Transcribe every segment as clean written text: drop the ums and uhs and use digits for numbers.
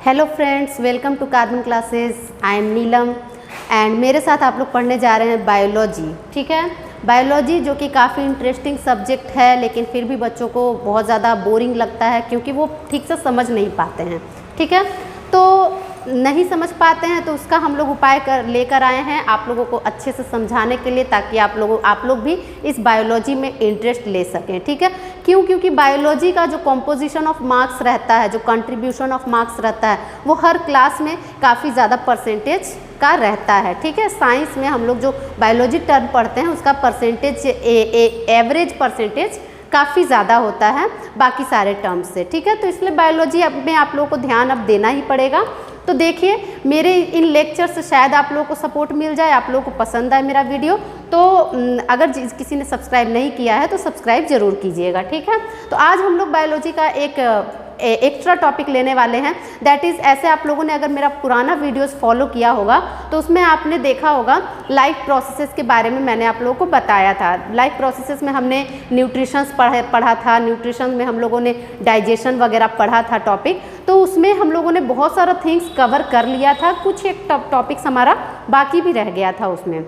Hello friends, welcome to carbon classes. I am Neelam and मेरे साथ आप लोग पढ़ने जा रहे हैं बायोलॉजी। ठीक है, बायोलॉजी जो कि काफ़ी इंटरेस्टिंग सब्जेक्ट है, लेकिन फिर भी बच्चों को बहुत ज़्यादा बोरिंग लगता है क्योंकि वो ठीक से समझ नहीं पाते हैं। ठीक है, तो नहीं समझ पाते हैं तो उसका हम लोग उपाय लेकर आए हैं आप लोगों को अच्छे से समझाने के लिए, ताकि आप लोग भी इस बायोलॉजी में इंटरेस्ट ले सकें। ठीक है, क्योंकि बायोलॉजी का जो कॉम्पोजिशन ऑफ मार्क्स रहता है, जो कंट्रीब्यूशन ऑफ मार्क्स रहता है, वो हर क्लास में काफ़ी ज़्यादा परसेंटेज का रहता है। ठीक है, साइंस में हम लोग जो बायोलॉजी टर्म पढ़ते हैं उसका परसेंटेज एवरेज परसेंटेज काफ़ी ज़्यादा होता है बाकी सारे टर्म्स से। ठीक है, तो इसलिए बायोलॉजी में आप लोगों को ध्यान अब देना ही पड़ेगा। तो देखिए, मेरे इन लेक्चर से शायद आप लोगों को सपोर्ट मिल जाए, आप लोगों को पसंद आए मेरा वीडियो। तो अगर किसी ने सब्सक्राइब नहीं किया है तो सब्सक्राइब जरूर कीजिएगा। ठीक है, तो आज हम लोग बायोलॉजी का एक एक्स्ट्रा टॉपिक लेने वाले हैं। दैट इज़, ऐसे आप लोगों ने अगर मेरा पुराना वीडियोस फॉलो किया होगा तो उसमें आपने देखा होगा लाइफ प्रोसेसेस के बारे में मैंने आप लोगों को बताया था। लाइफ प्रोसेसेस में हमने न्यूट्रिशंस पढ़ा था, न्यूट्रिशन में हम लोगों ने डाइजेशन वगैरह पढ़ा था टॉपिक। तो उसमें हम लोगों ने बहुत सारा थिंग्स कवर कर लिया था, कुछ एक टॉपिक्स हमारा बाकी भी रह गया था उसमें।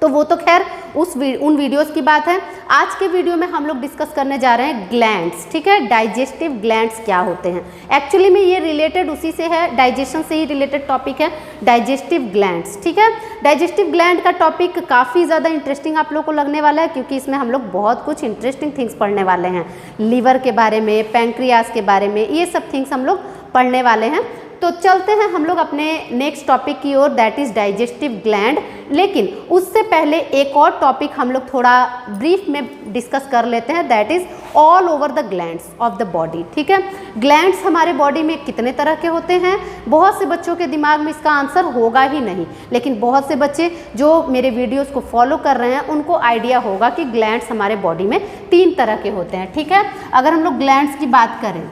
तो वो तो खैर उन वीडियोस की बात है। आज के वीडियो में हम लोग डिस्कस करने जा रहे हैं ग्लैंड्स। ठीक है, डाइजेस्टिव ग्लैंड्स क्या होते हैं। एक्चुअली में ये रिलेटेड उसी से है, डाइजेशन से ही रिलेटेड टॉपिक है डाइजेस्टिव ग्लैंड्स। ठीक है, डाइजेस्टिव ग्लैंड का टॉपिक काफ़ी ज़्यादा इंटरेस्टिंग आप लोग को लगने वाला है, क्योंकि इसमें हम लोग बहुत कुछ इंटरेस्टिंग थिंग्स पढ़ने वाले हैं। लीवर के बारे में, पैंक्रियाज के बारे में, ये सब थिंग्स हम लोग पढ़ने वाले हैं। तो चलते हैं हम लोग अपने नेक्स्ट टॉपिक की ओर, दैट इज़ डाइजेस्टिव ग्लैंड। लेकिन उससे पहले एक और टॉपिक हम लोग थोड़ा ब्रीफ में डिस्कस कर लेते हैं, that is all over the glands of the body. ठीक है, ग्लैंड्स हमारे बॉडी में कितने तरह के होते हैं, बहुत से बच्चों के दिमाग में इसका आंसर होगा ही नहीं, लेकिन बहुत से बच्चे जो मेरे वीडियोस को फॉलो कर रहे हैं उनको आइडिया होगा कि ग्लैंड्स हमारे बॉडी में 3 तरह के होते हैं। ठीक है, अगर हम लोग ग्लैंड्स की बात करें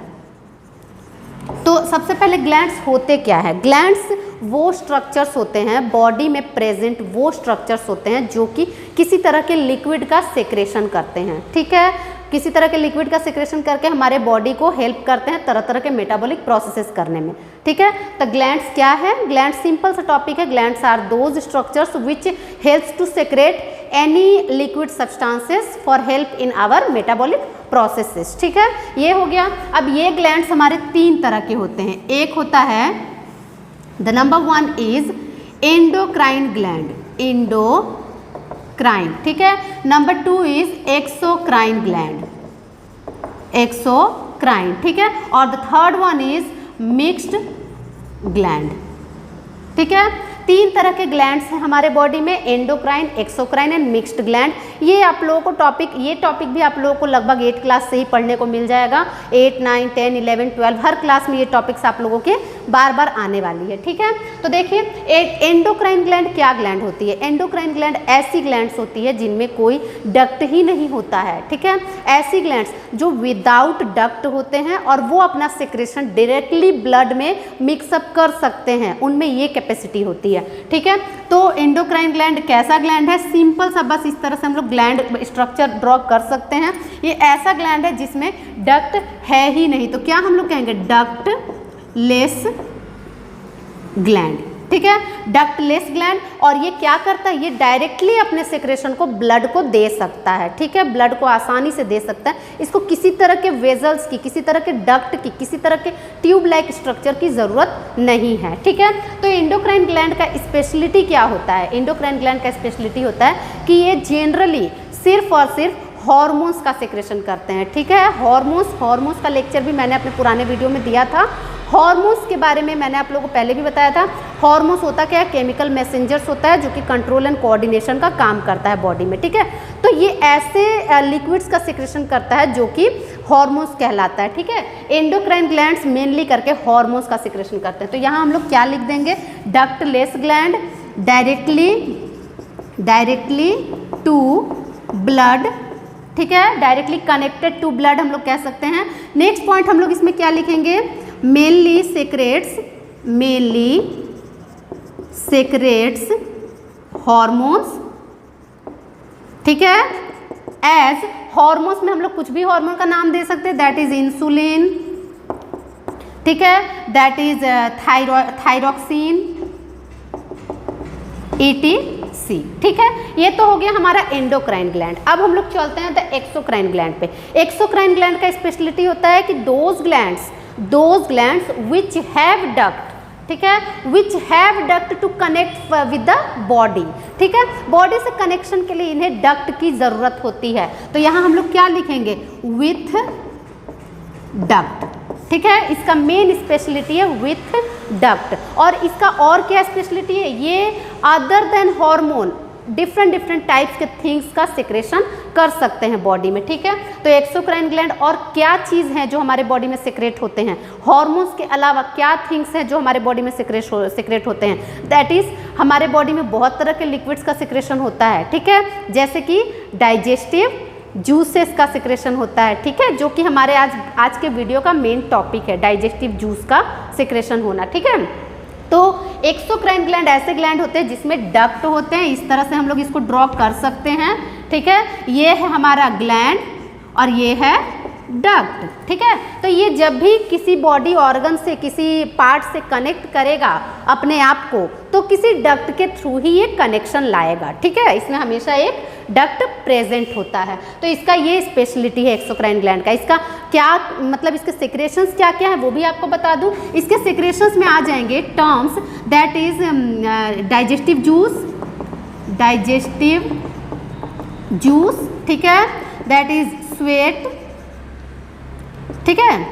तो सबसे पहले ग्लैंड्स होते क्या है। ग्लैंड्स वो स्ट्रक्चर्स होते हैं बॉडी में प्रेजेंट, वो स्ट्रक्चर्स होते हैं जो कि किसी तरह के लिक्विड का सेक्रेशन करते हैं। ठीक है, किसी तरह के लिक्विड का सेक्रेशन करके हमारे बॉडी को हेल्प करते हैं तरह तरह के मेटाबॉलिक प्रोसेसेस करने में। ठीक है, तो ग्लैंड्स क्या है। ग्लैंड्स सिंपल सा टॉपिक है। Glands are those structures which helps to secrete any liquid substances for help in our metabolic processes. ठीक है, ये हो गया। अब ये ग्लैंड्स हमारे 3 तरह के होते हैं। एक होता है, the number 1 is endocrine gland, endocrine. ठीक है, number 2 is exocrine gland, exocrine. ठीक है, और the third one is mixed gland. ठीक है, 3 तरह के ग्लैंड्स हैं हमारे बॉडी में, endocrine, exocrine and mixed gland. ये आप लोगों को ये टॉपिक भी आप लोगों को लगभग 8 क्लास से ही पढ़ने को मिल जाएगा। 8, 9, 10, 11, 12 हर क्लास में ये टॉपिक्स आप लोगों के बार बार आने वाली है। ठीक है, तो देखिए एंडोक्राइन ग्लैंड क्या ग्लैंड होती है। एंडोक्राइन ग्लैंड ऐसी ग्लैंड्स होती है जिनमें कोई डक्ट ही नहीं होता है। ठीक है, ऐसी ग्लैंड्स जो विदाउट डक्ट होते हैं और वो अपना सेक्रेशन डायरेक्टली ब्लड में मिक्सअप कर सकते हैं, उनमें ये कैपेसिटी होती है। ठीक है, तो एंडोक्राइन ग्लैंड कैसा ग्लैंड है, सिंपल सा बस इस तरह से हम लोग ग्लैंड स्ट्रक्चर ड्रॉ कर सकते हैं। ये ऐसा ग्लैंड है जिसमें डक्ट है ही नहीं, तो क्या हम लोग कहेंगे, डक्ट लेस ग्लैंड। ठीक है, डक्ट लेस ग्लैंड। और ये क्या करता है, ये डायरेक्टली अपने सेक्रेशन को ब्लड को दे सकता है। ठीक है, ब्लड को आसानी से दे सकता है। इसको किसी तरह के वेजल्स की, किसी तरह के डक्ट की, किसी तरह के ट्यूब लाइक स्ट्रक्चर की ज़रूरत नहीं है। ठीक है, तो एंडोक्राइन ग्लैंड का स्पेशलिटी क्या होता है। एंडोक्राइन ग्लैंड का स्पेशलिटी होता है कि ये जनरली सिर्फ और सिर्फ हॉर्मोन्स का सेक्रेशन करते हैं। ठीक है, हॉर्मोन्स का लेक्चर भी मैंने अपने पुराने वीडियो में दिया था। हॉर्मोन्स के बारे में मैंने आप लोगों को पहले भी बताया था। हॉर्मोन्स होता क्या है, केमिकल मैसेंजर्स होता है जो कि कंट्रोल एंड कोऑर्डिनेशन का काम करता है बॉडी में। ठीक है, तो ये ऐसे लिक्विड्स का सेक्रेशन करता है जो कि हॉर्मोन्स कहलाता है। ठीक है, एंडोक्राइन ग्लैंड्स मेनली करके हॉर्मोन्स का सेक्रेशन करते हैं। तो यहाँ हम लोग क्या लिख देंगे, ductless gland, directly to blood. ठीक है, डायरेक्टली कनेक्टेड टू ब्लड हम लोग कह सकते हैं। नेक्स्ट पॉइंट हम लोग इसमें क्या लिखेंगे, मेनली सेक्रेट्स हॉर्मोन्स। ठीक है, एज हॉर्मोन्स में हम लोग कुछ भी हार्मोन का नाम दे सकते हैं, दैट इज इंसुलिन, ठीक है, दैट इज थायरॉक्सिन ETC। ठीक है, ये तो हो गया हमारा एंडोक्राइन ग्लैंड। अब हम लोग चलते हैं द एक्सोक्राइन ग्लैंड पे। एक्सोक्राइन ग्लैंड का स्पेशलिटी होता है कि those glands which have duct, ठीक है, which have duct to connect with the body. ठीक है, बॉडी से कनेक्शन के लिए इन्हें डक्ट की जरूरत होती है। तो यहाँ हम लोग क्या लिखेंगे, विथ डक्ट। ठीक है, इसका मेन स्पेशलिटी है विथ डक्ट। और इसका और क्या स्पेशलिटी है, ये other than hormone different types के थिंग्स का सिक्रेशन कर सकते हैं बॉडी में। ठीक है, तो एक्सोक्राइन ग्लैंड और क्या चीज़ है जो हमारे बॉडी में सिक्रेट होते हैं, हार्मोन्स के अलावा क्या थिंग्स हैं जो हमारे बॉडी में सिक्रेट होते हैं, दैट इज हमारे बॉडी में बहुत तरह के लिक्विड्स का सिक्रेशन होता है। ठीक है, जैसे कि डाइजेस्टिव जूसेस का सिक्रेशन होता है। ठीक है, जो कि हमारे आज के वीडियो का मेन टॉपिक है, डाइजेस्टिव जूस का सिक्रेशन होना। ठीक है, तो एक्सोक्राइन ग्लैंड ऐसे ग्लैंड होते हैं जिसमें डक्ट होते हैं। इस तरह से हम लोग इसको ड्रॉ कर सकते हैं। ठीक है, ये है हमारा ग्लैंड और ये है डक्ट। ठीक है, तो ये जब भी किसी बॉडी ऑर्गन से, किसी पार्ट से कनेक्ट करेगा अपने आप को, तो किसी डक्ट के थ्रू ही ये कनेक्शन लाएगा। ठीक है, इसमें हमेशा एक डक्ट प्रेजेंट होता है। तो इसका ये स्पेशलिटी है एक्सोक्राइन ग्लैंड का। इसका क्या मतलब, इसके सिक्रेशंस क्या क्या है वो भी आपको बता दूं। इसके सिक्रेशंस में आ जाएंगे terms, that is digestive juice, ठीक है, दैट इज स्वेट, ठीक है,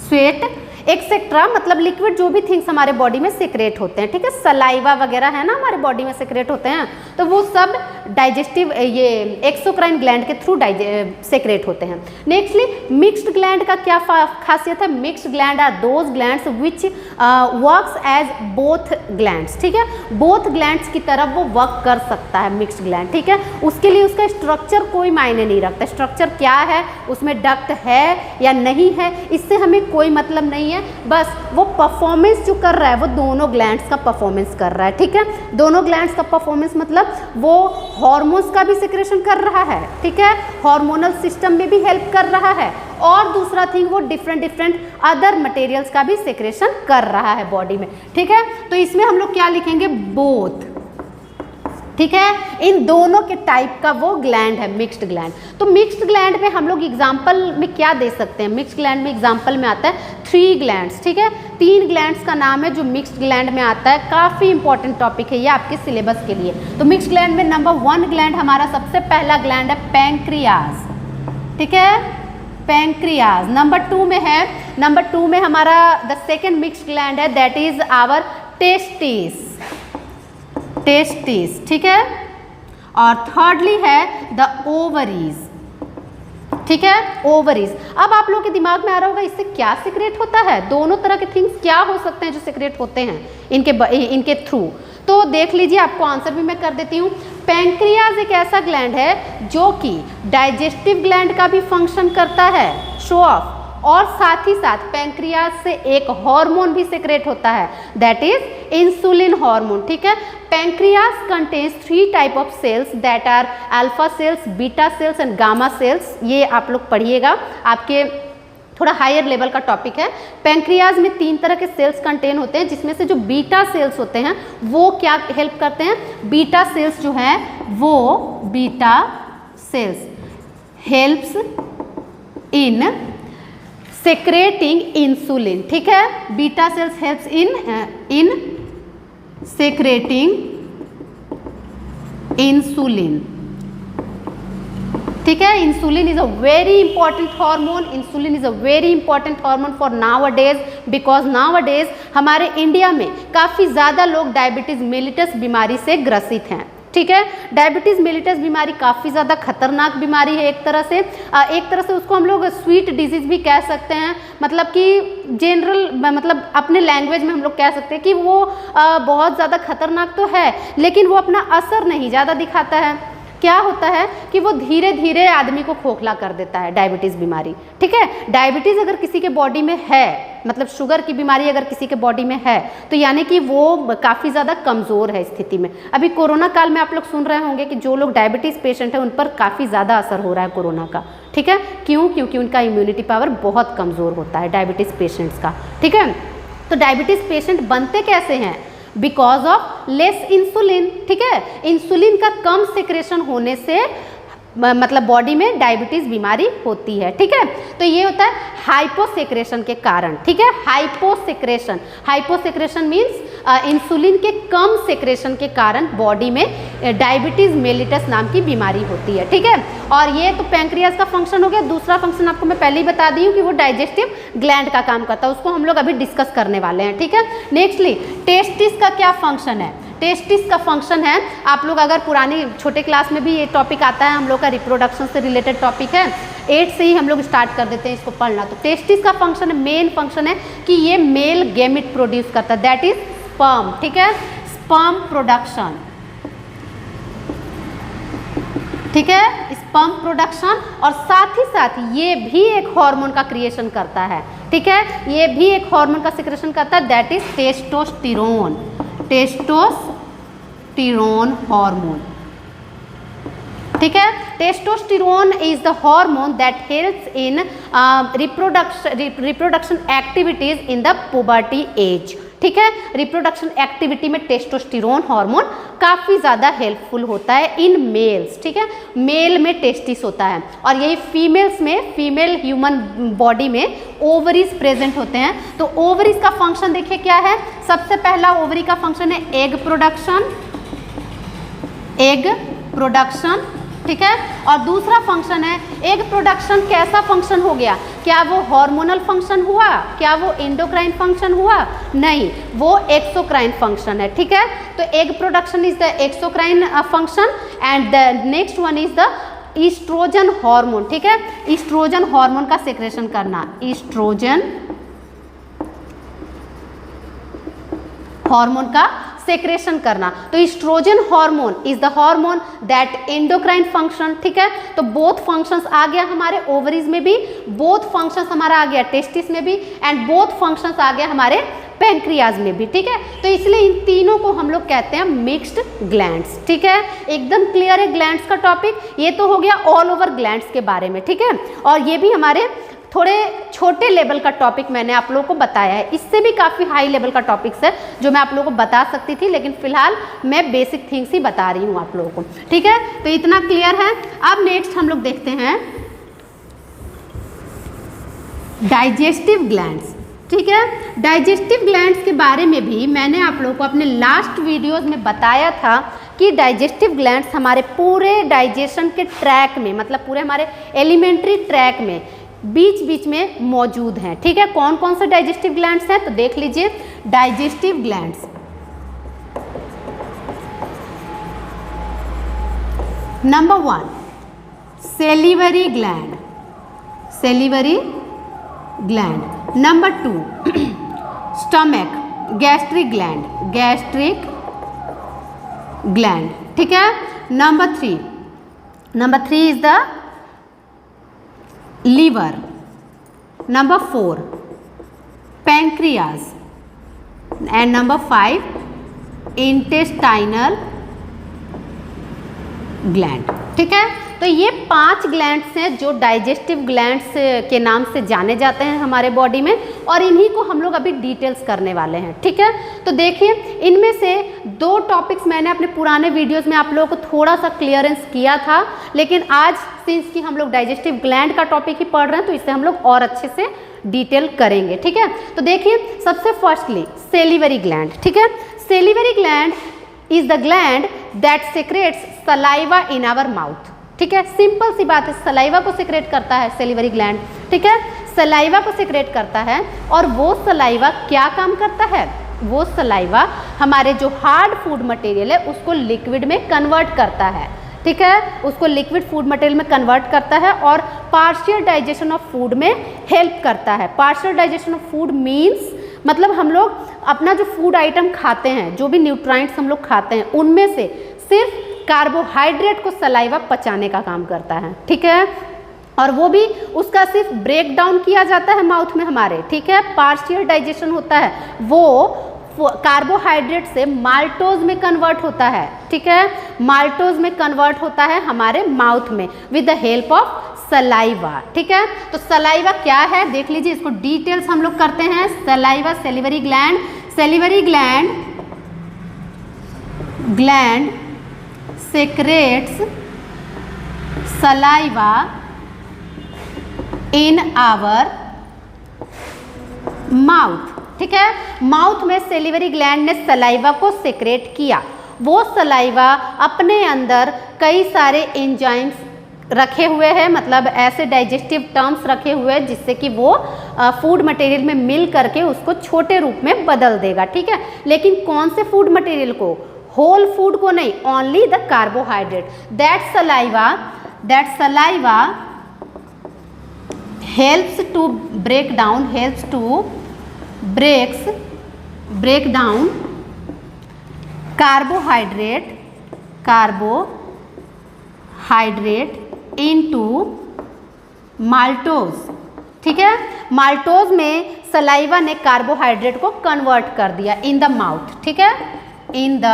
स्वेट एक्सेट्रा, मतलब लिक्विड जो भी थिंग्स हमारे बॉडी में सिक्रेट होते हैं। ठीक है, सलाइवा वगैरह है ना हमारे बॉडी में सिक्रेट होते हैं, तो वो सब डाइजेस्टिव ये एक्सोक्राइन ग्लैंड के थ्रू सिक्रेट होते हैं। नेक्स्टली मिक्स्ड ग्लैंड का क्या खासियत है, mixed gland are those glands which works as both glands. ठीक है, बोथ ग्लैंड्स की तरफ वो वर्क कर सकता है मिक्स्ड ग्लैंड। ठीक है, उसके लिए उसका स्ट्रक्चर कोई मायने नहीं रखता, स्ट्रक्चर क्या है, उसमें डक्ट है या नहीं है, इससे हमें कोई मतलब नहीं है। बस वो परफॉर्मेंस जो कर रहा है वो दोनों ग्लैंड्स का परफॉर्मेंस कर रहा है। ठीक है, दोनों ग्लैंड्स का परफॉर्मेंस मतलब वो हार्मोन्स का भी सिक्रेशन कर रहा है। ठीक है, हार्मोनल सिस्टम में भी हेल्प कर रहा है, और दूसरा थिंग वो डिफरेंट अदर मटेरियल्स का भी सिक्रेशन कर रहा है बॉडी में। ठीक है, तो इसमें हम लोग क्या लिखेंगे, बोथ। ठीक है, इन दोनों के टाइप का वो ग्लैंड है मिक्स्ड ग्लैंड। तो मिक्स्ड ग्लैंड में हम लोग एग्जांपल में क्या दे सकते हैं, मिक्स्ड ग्लैंड में एग्जांपल में आता है 3 ग्लैंड्स। ठीक है, 3 ग्लैंड्स का नाम है जो मिक्स्ड ग्लैंड में आता है। काफ़ी इंपॉर्टेंट टॉपिक है ये आपके सिलेबस के लिए। तो मिक्स्ड ग्लैंड में नंबर 1 ग्लैंड हमारा सबसे पहला ग्लैंड है पैंक्रियाज। ठीक है, पैंक्रियाज। नंबर 2 में है, नंबर 2 में हमारा द सेकेंड मिक्स्ड ग्लैंड है, दैट इज आवर टेस्टिस। ठीक है, और थर्डली है द ओवरीज। ठीक है, ओवरीज। अब आप लोगों के दिमाग में आ रहा होगा इससे क्या सिक्रेट होता है, दोनों तरह के थिंग्स क्या हो सकते हैं जो सिक्रेट होते हैं इनके थ्रू। तो देख लीजिए, आपको आंसर भी मैं कर देती हूँ। पैंक्रियाज एक ऐसा ग्लैंड है जो कि डाइजेस्टिव ग्लैंड का भी फंक्शन करता है, शो ऑफ, और साथ ही साथ पैंक्रियाज से एक हार्मोन भी सिक्रेट होता है, दैट इज इंसुलिन हार्मोन। ठीक है, pancreas contains 3 type of cells, that are alpha cells, beta cells and gamma cells. ये आप लोग पढ़िएगा, आपके थोड़ा हायर लेवल का टॉपिक है। पैंक्रियाज में 3 तरह के सेल्स कंटेन होते हैं, जिसमें से जो बीटा सेल्स होते हैं वो क्या हेल्प करते हैं, बीटा सेल्स जो हैं वो beta cells helps in secreting insulin. ठीक है, beta cells helps in secreting insulin. ठीक है, insulin is a very important hormone. Insulin is a very important hormone for nowadays, because nowadays हमारे इंडिया में काफ़ी ज़्यादा लोग डायबिटीज़ मेलिटस बीमारी से ग्रसित हैं। ठीक है, डायबिटीज़ मेलिटस बीमारी काफ़ी ज़्यादा खतरनाक बीमारी है। एक तरह से उसको हम लोग स्वीट डिजीज़ भी कह सकते हैं, मतलब कि जनरल, मतलब अपने लैंग्वेज में हम लोग कह सकते हैं कि वो बहुत ज़्यादा खतरनाक तो है, लेकिन वो अपना असर नहीं ज़्यादा दिखाता है। क्या होता है कि वो धीरे धीरे आदमी को खोखला कर देता है, डायबिटीज़ बीमारी। ठीक है, डायबिटीज़ अगर किसी के बॉडी में है, मतलब शुगर की बीमारी अगर किसी के बॉडी में है, तो यानी कि वो काफ़ी ज़्यादा कमज़ोर है स्थिति में। अभी कोरोना काल में आप लोग सुन रहे होंगे कि जो लोग डायबिटीज़ पेशेंट हैं उन पर काफ़ी ज़्यादा असर हो रहा है कोरोना का। ठीक है, क्यों? क्योंकि उनका इम्यूनिटी पावर बहुत कमज़ोर होता है डायबिटीज़ पेशेंट्स का। ठीक है, तो डायबिटीज़ पेशेंट बनते कैसे हैं? Because of less insulin. ठीक है, इंसुलिन का कम सिक्रेशन होने से मतलब बॉडी में डायबिटीज़ बीमारी होती है। ठीक है, तो ये होता है हाइपोसेक्रेशन के कारण। ठीक है, हाइपोसेक्रेशन, हाइपोसेक्रेशन मीन्स इंसुलिन के कम सेक्रेशन के कारण बॉडी में डायबिटीज़ मेलिटस नाम की बीमारी होती है। ठीक है, और ये तो पैंक्रियाज का फंक्शन हो गया। दूसरा फंक्शन आपको मैं पहले ही बता दी हूँ कि वो डाइजेस्टिव ग्लैंड का काम करता है, उसको हम लोग अभी डिस्कस करने वाले हैं। ठीक है, नेक्स्टली टेस्टिस का क्या फंक्शन है? टेस्टिस का फंक्शन है, आप लोग अगर पुरानी छोटे क्लास में भी ये टॉपिक आता है, हम लोग का रिप्रोडक्शन से रिलेटेड टॉपिक है, 8 से ही हम लोग स्टार्ट कर देते हैं इसको पढ़ना। तो टेस्टिस का फंक्शन, मेन फंक्शन है कि ये मेल गैमेट प्रोड्यूस करता है, दैट इज स्पर्म। ठीक है, स्पर्म प्रोडक्शन। ठीक है, स्पर्म प्रोडक्शन, और साथ ही साथ ये भी एक हार्मोन का क्रिएशन करता है। ठीक है, ये भी एक हार्मोन का सिक्रेशन करता है, that is testosterone. Testosterone hormone. ठीक है, testosterone is the hormone that helps in reproduction activities in the puberty age. ठीक है, रिप्रोडक्शन एक्टिविटी में टेस्टोस्टेरोन हार्मोन काफ़ी ज़्यादा हेल्पफुल होता है इन मेल्स। ठीक है, मेल में टेस्टिस होता है, और यही फीमेल्स में, फीमेल ह्यूमन बॉडी में ओवरीज प्रेजेंट होते हैं। तो ओवरीज का फंक्शन देखिए क्या है। सबसे पहला ओवरी का फंक्शन है एग प्रोडक्शन, एग प्रोडक्शन। ठीक है, और दूसरा फंक्शन है, एग प्रोडक्शन कैसा फंक्शन हो गया? क्या वो हार्मोनल फंक्शन हुआ? क्या वो एंडोक्राइन फंक्शन हुआ? नहीं, वो एक्सोक्राइन फंक्शन है। ठीक है, तो egg production is the exocrine function, and the next one is the estrogen hormone. ठीक है, ईस्ट्रोजन हार्मोन का सेक्रेशन करना, ईस्ट्रोजन हार्मोन का सेक्रेशन करना। तो estrogen hormone is the hormone that endocrine function. ठीक है, तो बोथ फंक्शंस आ गया हमारे ओवरीज में भी, बोथ फंक्शंस हमारा आ गया टेस्टिस में भी, एंड बोथ फंक्शंस आ गया हमारे पैंक्रियाज में भी। ठीक है, तो इसलिए इन तीनों को हम लोग कहते हैं मिक्स्ड ग्लैंड्स। ठीक है, एकदम क्लियर है ग्लैंड्स का टॉपिक। ये तो हो गया ऑल ओवर ग्लैंड्स के बारे में। ठीक है, और ये भी हमारे थोड़े छोटे लेवल का टॉपिक मैंने आप लोगों को बताया है, इससे भी काफ़ी हाई लेवल का टॉपिक्स है जो मैं आप लोगों को बता सकती थी, लेकिन फिलहाल मैं बेसिक थिंग्स ही बता रही हूँ आप लोगों को। ठीक है, तो इतना क्लियर है। अब नेक्स्ट हम लोग देखते हैं डाइजेस्टिव ग्लैंड्स। ठीक है, डाइजेस्टिव ग्लैंड्स के बारे में भी मैंने आप लोगों को अपने लास्ट वीडियोज़ में बताया था कि डाइजेस्टिव ग्लैंड्स हमारे पूरे डाइजेशन के ट्रैक में, मतलब पूरे हमारे एलिमेंट्री ट्रैक में बीच बीच में मौजूद हैं। ठीक है, कौन कौन से डाइजेस्टिव ग्लैंड्स हैं? तो देख लीजिए, digestive glands, number 1 salivary gland, salivary gland. Number 2 stomach, gastric gland, gastric gland. ठीक है, number 3 is the liver. Number 4 pancreas, and number 5 intestinal gland. ठीक है, तो ये 5 ग्लैंड्स हैं जो डाइजेस्टिव ग्लैंड्स के नाम से जाने जाते हैं हमारे बॉडी में, और इन्हीं को हम लोग अभी डिटेल्स करने वाले हैं। ठीक है, तो देखिए, इनमें से 2 टॉपिक्स मैंने अपने पुराने वीडियोस में आप लोगों को थोड़ा सा क्लियरेंस किया था, लेकिन आज सिंस कि हम लोग डाइजेस्टिव ग्लैंड का टॉपिक ही पढ़ रहे हैं तो इसे हम लोग और अच्छे से डिटेल करेंगे। ठीक है, तो देखिए, सबसे फर्स्टली सेलिवरी ग्लैंड। ठीक है, salivary gland is the gland that secretes saliva in our mouth. ठीक है, सिंपल सी बात है, सलाइवा को सेक्रेट करता है सेलिवरी ग्लैंड। ठीक है, सलाइवा को सेक्रेट करता है, और वो सलाइवा क्या काम करता है? वो सलाइवा हमारे जो हार्ड फूड मटेरियल है उसको लिक्विड में कन्वर्ट करता है। ठीक है, उसको लिक्विड फूड मटेरियल में कन्वर्ट करता है और पार्शियल डाइजेशन ऑफ फूड में हेल्प करता है। Partial digestion of food means मतलब हम लोग अपना जो फूड आइटम खाते हैं, जो भी न्यूट्राइंट्स हम लोग खाते हैं, उनमें से सिर्फ कार्बोहाइड्रेट को सलाइवा पचाने का काम करता है, ठीक है, और वो भी उसका सिर्फ ब्रेक डाउन किया जाता है माउथ में हमारे, ठीक है, पार्शियल डाइजेशन होता है, वो कार्बोहाइड्रेट से माल्टोज में कन्वर्ट होता है, ठीक है, माल्टोज में कन्वर्ट होता है हमारे माउथ में with the help of saliva, ठीक है। तो सलाइवा क्या है देख लीजिए, इसको डिटेल्स हम लोग करते हैं। Saliva, salivary gland, salivary gland secretes saliva in our mouth, ठीक है। माउथ में सेलिवरी ग्लैंड ने सलाइवा को सेक्रेट किया, वो सलाइवा अपने अंदर कई सारे एंजाइम्स रखे हुए हैं, मतलब ऐसे डाइजेस्टिव टर्म्स रखे हुए हैं जिससे कि वो फूड मटेरियल में मिल करके उसको छोटे रूप में बदल देगा, ठीक है। लेकिन कौन से फूड मटेरियल को? होल फूड को नहीं, only the carbohydrate. That saliva helps to break down carbohydrate into maltose, ठीक है। माल्टोज में सलाइवा ने कार्बोहाइड्रेट को कन्वर्ट कर दिया इन द माउथ, ठीक है, इन द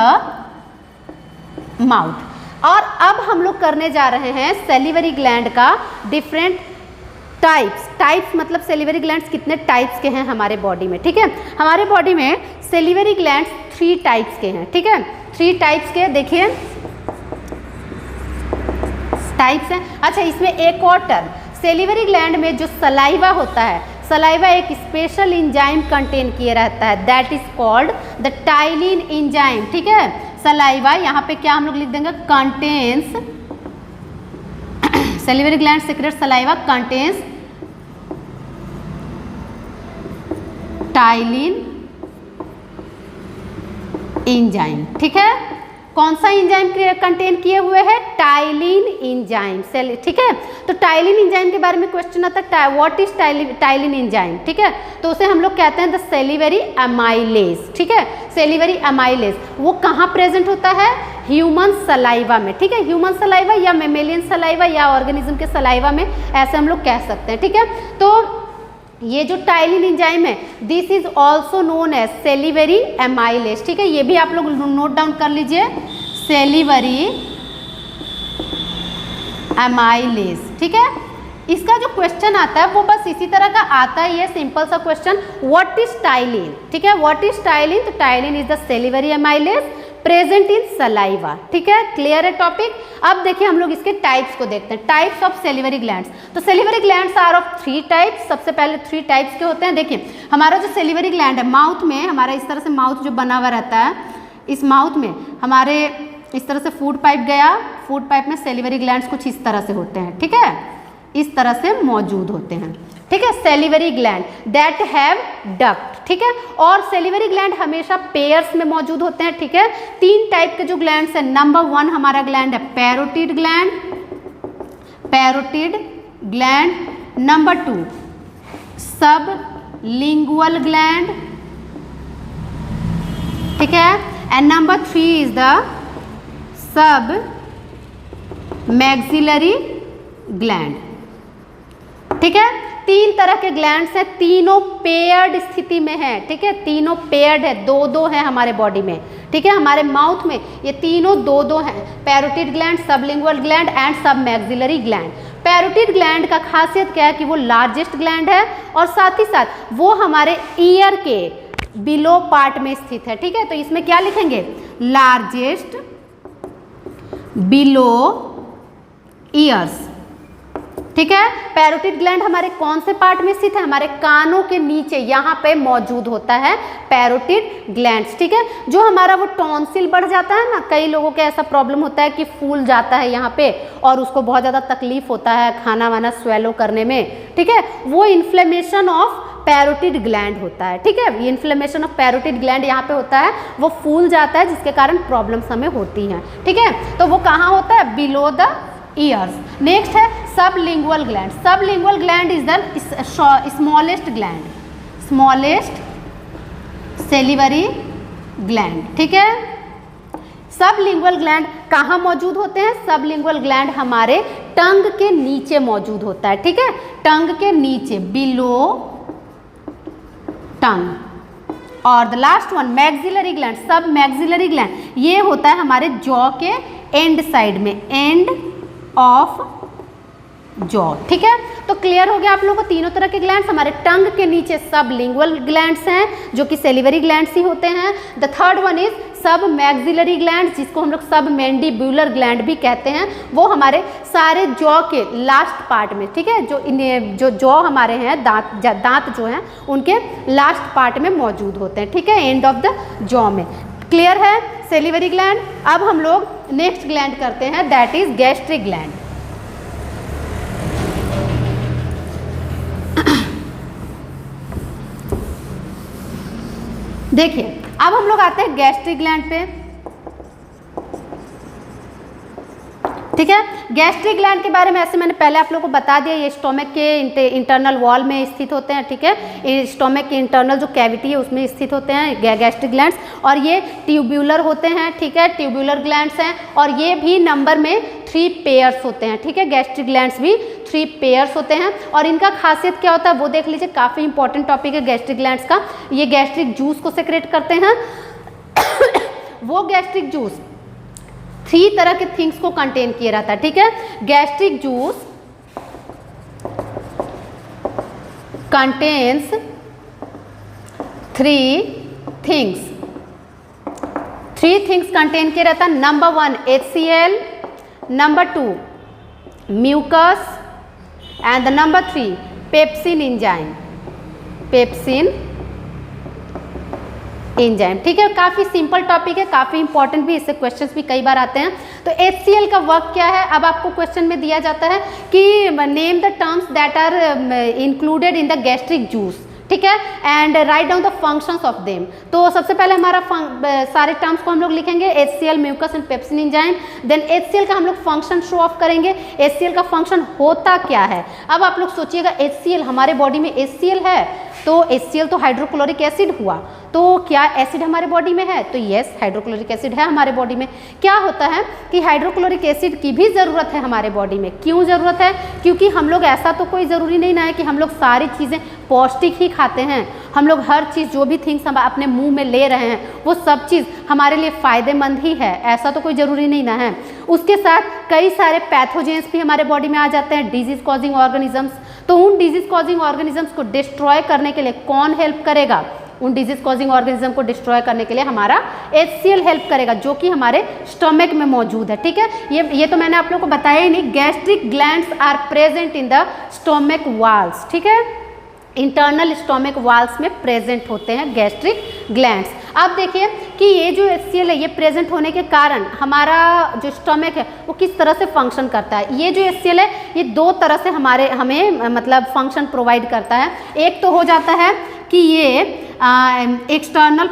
माउथ। और अब हम लोग करने जा रहे हैं सेलिवरी ग्लैंड का डिफरेंट टाइप्स मतलब सेलिवरी ग्लैंड्स कितने टाइप्स के हैं हमारे बॉडी में, ठीक है। हमारे बॉडी में सेलिवरी ग्लैंड्स 3 टाइप्स के हैं, ठीक है, 3 टाइप्स के, देखिए टाइप्स हैं। अच्छा, इसमें एक और टर्म, सेलिवरी ग्लैंड में जो सलाइवा होता है, सलाइवा एक स्पेशल एंजाइम कंटेन किए रहता है, that is called the ptyalin enzyme, ठीक है। सलाइवा यहाँ पे क्या हम लोग लिख देंगे, contains, salivary gland secrete saliva contains ptyalin enzyme, ठीक है। कौन सा एंजाइम कंटेन किए हुए है? टाइलिन एंजाइम, ठीक है। तो टाइलिन एंजाइम के बारे में क्वेश्चन आता है, व्हाट इज टाइलिन एंजाइम, ठीक है। तो उसे हम लोग कहते हैं द सेलिवरी अमाइलेज, ठीक है, सेलिवरी अमाइलेज। वो कहाँ प्रेजेंट होता है? ह्यूमन सलाइवा में, ठीक है, ह्यूमन सलाइवा या मेमेलियन सलाइवा या ऑर्गेनिज्म के सलाइवा में, ऐसे हम लोग कह सकते हैं, ठीक है। तो ये जो टाइलिन एंजाइम है, this is also known as salivary amylase, ठीक है, ये भी आप लोग नोट डाउन कर लीजिए, सेलिवरी अमाइलेज, ठीक है। इसका जो क्वेश्चन आता है वो बस इसी तरह का आता ही है, सिंपल सा क्वेश्चन, व्हाट इज टाइलिन, ठीक है, व्हाट इज टाइलिन? तो ptyalin is the salivary amylase present in saliva, ठीक है, क्लियर है टॉपिक। अब देखिए हम लोग इसके टाइप्स को देखते हैं, टाइप्स ऑफ सेलिवरी ग्लैंड्स। तो salivary glands are of 3 types, सबसे पहले 3 टाइप्स के होते हैं। देखिए हमारा जो सेलिवरी ग्लैंड है, माउथ में हमारा इस तरह से माउथ जो बना हुआ रहता है, इस माउथ में हमारे इस तरह से फूड पाइप गया, फूड पाइप में सेलिवरी ग्लैंड्स कुछ इस तरह से होते हैं, ठीक है, इस तरह से मौजूद होते हैं, ठीक है, salivary gland that have duct, ठीक है। और सेलिवरी ग्लैंड हमेशा पेयर्स में मौजूद होते हैं, ठीक है। 3 टाइप के जो ग्लैंड्स है, नंबर 1 हमारा ग्लैंड है पैरोटिड ग्लैंड, नंबर 2 सब लिंगुअल ग्लैंड, ठीक है, and number 3 is the sub maxillary gland, ठीक है। 3 तरह के ग्लैंड्स हैं, तीनों पेयर्ड स्थिति में है, ठीक है, तीनों पेयर्ड है, 2-2 है हमारे बॉडी में, ठीक है, हमारे माउथ में ये तीनों 2-2 हैं, parotid gland, sublingual gland and सब मैक्सिलरी ग्लैंड। पैरोटिड ग्लैंड का खासियत क्या है कि वो लार्जेस्ट ग्लैंड है और साथ ही साथ वो हमारे ईयर के बिलो पार्ट में स्थित है, ठीक है। तो इसमें क्या लिखेंगे, लार्जेस्ट बिलो ईयर्स, ठीक है। पैरोटिड ग्लैंड हमारे कौन से पार्ट में स्थित है? हमारे कानों के नीचे यहाँ पे मौजूद होता है पैरोटिड ग्लैंड्स, ठीक है। जो हमारा वो टॉन्सिल बढ़ जाता है ना, कई लोगों के ऐसा प्रॉब्लम होता है कि फूल जाता है यहाँ पे और उसको बहुत ज़्यादा तकलीफ होता है खाना वाना स्वेलो करने में, ठीक है, वो इन्फ्लेमेशन ऑफ पैरोटिड ग्लैंड होता है, ठीक है, ये इन्फ्लेमेशन ऑफ पैरोटिड ग्लैंड यहाँ पे होता है, वो फूल जाता है जिसके कारण प्रॉब्लम्स हमें होती हैं, ठीक है। तो वो कहाँ होता है? Below the years. नेक्स्ट है sublingual gland. Sublingual gland is the smallest gland, smallest salivary gland, ठीक है। सबलिंगुअल ग्लैंड कहाँ मौजूद होते हैं? सबलिंगुअल ग्लैंड हमारे टंग के नीचे मौजूद होता है, ठीक है, टंग के नीचे, बिलो टंग। और the last one maxillary gland, सब मैक्सिलरी ग्लैंड, ये होता है हमारे जॉ के एंड साइड में, एंड ऑफ जॉ, ठीक है। तो क्लियर हो गया आप लोगों को, तीनों तरह के ग्लैंड्स हमारे टंग के नीचे सबलिंगुअल ग्लैंड्स हैं जो कि सेलिवरी ग्लैंड्स ही होते हैं। द थर्ड वन इज सब मैक्सिलरी ग्लैंड्स, जिसको हम लोग सब मैंडिब्यूलर ग्लैंड भी कहते हैं, वो हमारे सारे जॉ के लास्ट पार्ट में, ठीक है, जो जॉ हमारे हैं, दांत जो हैं उनके लास्ट पार्ट में मौजूद होते हैं, ठीक है, एंड ऑफ द जॉ में। क्लियर है सेलिवरी ग्लैंड। अब हम लोग नेक्स्ट ग्लैंड करते हैं, दैट इज गैस्ट्रिक ग्लैंड। देखिए अब हम लोग आते हैं गैस्ट्रिक ग्लैंड पे, ठीक है। गैस्ट्रिक ग्लैंड के बारे में ऐसे मैंने पहले आप लोगों को बता दिया, ये स्टोमक के इंटरनल वॉल में स्थित होते हैं, ठीक है, स्टोमक के इंटरनल जो कैविटी है उसमें स्थित होते हैं गैस्ट्रिक ग्लैंड्स, और ये ट्यूब्यूलर होते हैं, ठीक है, ट्यूब्यूलर ग्लैंड्स हैं, और ये भी नंबर में 3 पेयर्स होते हैं, ठीक है, गैस्ट्रिक ग्लैंड्स भी 3 पेयर्स होते हैं। और इनका खासियत क्या होता है वो देख लीजिए, काफ़ी इंपॉर्टेंट टॉपिक है गैस्ट्रिक ग्लैंड्स का। ये गैस्ट्रिक जूस को सेक्रेट करते हैं वो गैस्ट्रिक जूस 3 तरह के थिंग्स को कंटेन किए रहता है, ठीक है। Gastric juice contains 3 things contain किए रहता है। Number 1 HCl, number 2 mucus, and the number 3 pepsin enzyme, ठीक है। काफ़ी सिंपल टॉपिक है, काफ़ी इंपॉर्टेंट भी, इससे क्वेश्चंस भी कई बार आते हैं। तो HCl का वर्क क्या है? अब आपको क्वेश्चन में दिया जाता है कि name the terms that are included in the gastric juice, ठीक है, and write down the functions of them. तो सबसे पहले हमारा सारे टर्म्स को हम लोग लिखेंगे, HCl, mucus and pepsin enzyme. Then HCl का हम लोग फंक्शन शो ऑफ करेंगे, HCl का फंक्शन होता क्या है। अब आप लोग सोचिएगा HCl, हमारे बॉडी में HCl है, तो HCl तो हाइड्रोक्लोरिक एसिड हुआ, तो क्या एसिड हमारे बॉडी में है? तो यस, हाइड्रोक्लोरिक एसिड है हमारे बॉडी में। क्या होता है कि हाइड्रोक्लोरिक एसिड की भी ज़रूरत है हमारे बॉडी में। क्यों ज़रूरत है? क्योंकि हम लोग, ऐसा तो कोई ज़रूरी नहीं ना है कि हम लोग सारी चीज़ें पौष्टिक ही खाते हैं। हम लोग हर चीज़, जो भी थिंग्स हम अपने मुंह में ले रहे हैं, वो सब चीज़ हमारे लिए फ़ायदेमंद ही है, ऐसा तो कोई ज़रूरी नहीं ना है। उसके साथ कई सारे पैथोजेंस भी हमारे बॉडी में आ जाते हैं, डिजीज़ कॉजिंग ऑर्गेनिजम्स। तो उन डिजीज़ कॉजिंग ऑर्गेनिजम्स को डिस्ट्रॉय करने के लिए कौन हेल्प करेगा? उन डिजीज कॉजिंग ऑर्गेनिज्म को डिस्ट्रॉय करने के लिए हमारा HCl हेल्प करेगा, जो कि हमारे स्टमक में मौजूद है, ठीक है। ये तो मैंने आप लोगों को बताया ही नहीं। Gastric glands are present in the stomach walls, ठीक है, इंटरनल स्टमक वाल्स में प्रेजेंट होते हैं गैस्ट्रिक ग्लैंड्स। अब देखिए कि ये जो HCl है, ये प्रेजेंट होने के कारण हमारा जो स्टमक है वो किस तरह से फंक्शन करता है। ये जो HCl है, ये 2 तरह से हमें मतलब फंक्शन प्रोवाइड करता है। एक तो हो जाता है कि ये एक्सटर्नल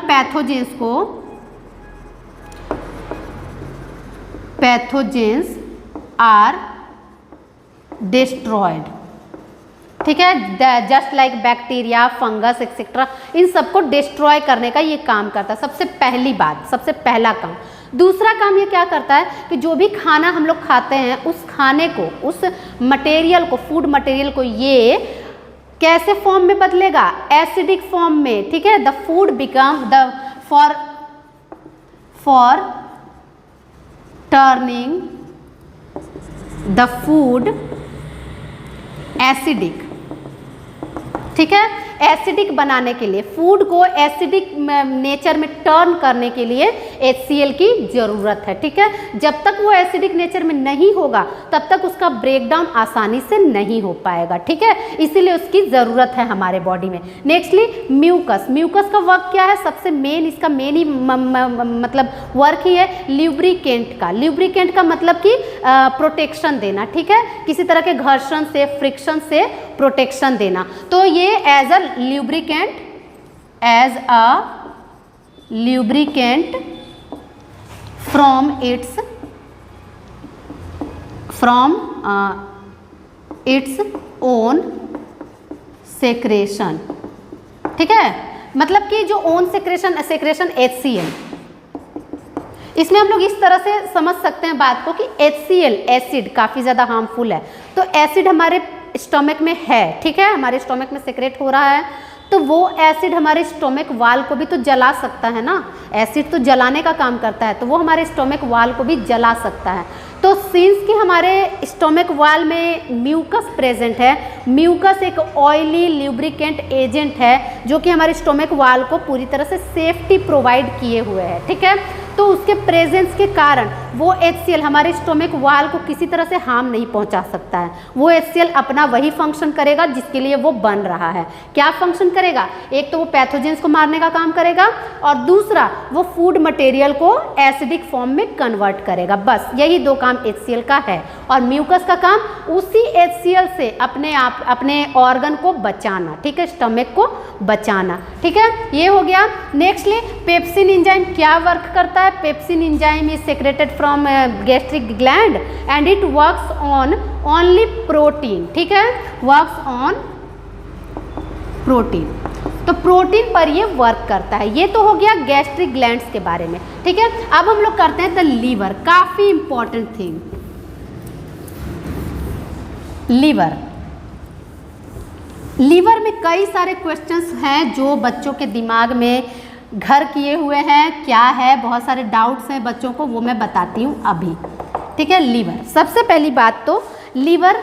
पैथोजेंस आर डिस्ट्रॉयड, ठीक है, just like bacteria, fungus etcetera, इन सबको डिस्ट्रॉय करने का ये काम करता है। सबसे पहली बात, सबसे पहला काम। दूसरा काम ये क्या करता है कि जो भी खाना हम लोग खाते हैं, उस खाने को, उस मटेरियल को, फूड मटेरियल को, ये कैसे फॉर्म में बदलेगा? एसिडिक फॉर्म में, ठीक है। The food become the for turning the food acidic, ठीक है, एसिडिक बनाने के लिए, फूड को एसिडिक नेचर में टर्न करने के लिए HCl की ज़रूरत है, ठीक है। जब तक वो एसिडिक नेचर में नहीं होगा तब तक उसका ब्रेकडाउन आसानी से नहीं हो पाएगा, ठीक है, इसीलिए उसकी ज़रूरत है हमारे बॉडी में। Nextly mucus. म्यूकस का वर्क क्या है? सबसे मेन, इसका मेन ही मतलब वर्क ही है ल्यूब्रिकेंट का। ल्यूब्रिकेंट का मतलब कि प्रोटेक्शन देना, ठीक है, किसी तरह के घर्षण से, फ्रिक्शन से प्रोटेक्शन देना। तो ये as a lubricant from its own secretion, ठीक है, मतलब कि जो ओन सेक्रेशन HCl, इसमें हम लोग इस तरह से समझ सकते हैं बात को कि HCl एसिड काफ़ी ज़्यादा हार्मफुल है। तो एसिड हमारे स्टोमक में है, ठीक है, हमारे स्टोमक में सेक्रेट हो रहा है, तो वो एसिड हमारे स्टोमक वाल को भी तो जला सकता है ना, एसिड तो जलाने का काम करता है, तो वो हमारे स्टोमक वाल को भी जला सकता है। तो सिंस कि हमारे स्टोमक वाल में म्यूकस प्रेजेंट है, म्यूकस एक ऑयली ल्यूब्रिकेंट एजेंट है जो कि हमारे स्टोमक वाल को पूरी तरह से सेफ्टी प्रोवाइड किए हुए है, ठीक है। तो उसके प्रेजेंस के कारण वो HCl हमारे स्टोमक वाल को किसी तरह से हार्म नहीं पहुंचा सकता है। वो HCl अपना वही फंक्शन करेगा जिसके लिए वो बन रहा है। क्या फंक्शन करेगा? एक तो वो पैथोजेंस को मारने का काम करेगा और दूसरा वो फूड मटेरियल को एसिडिक फॉर्म में कन्वर्ट करेगा। बस यही दो काम HCl का है। और म्यूकस का काम उसी HCl से अपने ऑर्गन को बचाना, ठीक है, स्टमक को बचाना, ठीक है। ये हो गया। नेक्स्टली पेप्सिन एंजाइम क्या वर्क करता है? Pepsin enzyme is secreted from gastric gland and it works on only protein, ठीक है, वर्क्स ऑन प्रोटीन। तो प्रोटीन पर ये वर्क करता है। ये तो हो गया गैस्ट्रिक ग्लैंड्स के बारे में, ठीक है। अब हम लोग करते हैं द लीवर, काफी इंपॉर्टेंट थिंग। लीवर में कई सारे क्वेश्चंस हैं जो बच्चों के दिमाग में घर किए हुए हैं। क्या है, बहुत सारे डाउट्स हैं बच्चों को, वो मैं बताती हूँ अभी, ठीक है। लीवर, सबसे पहली बात तो लीवर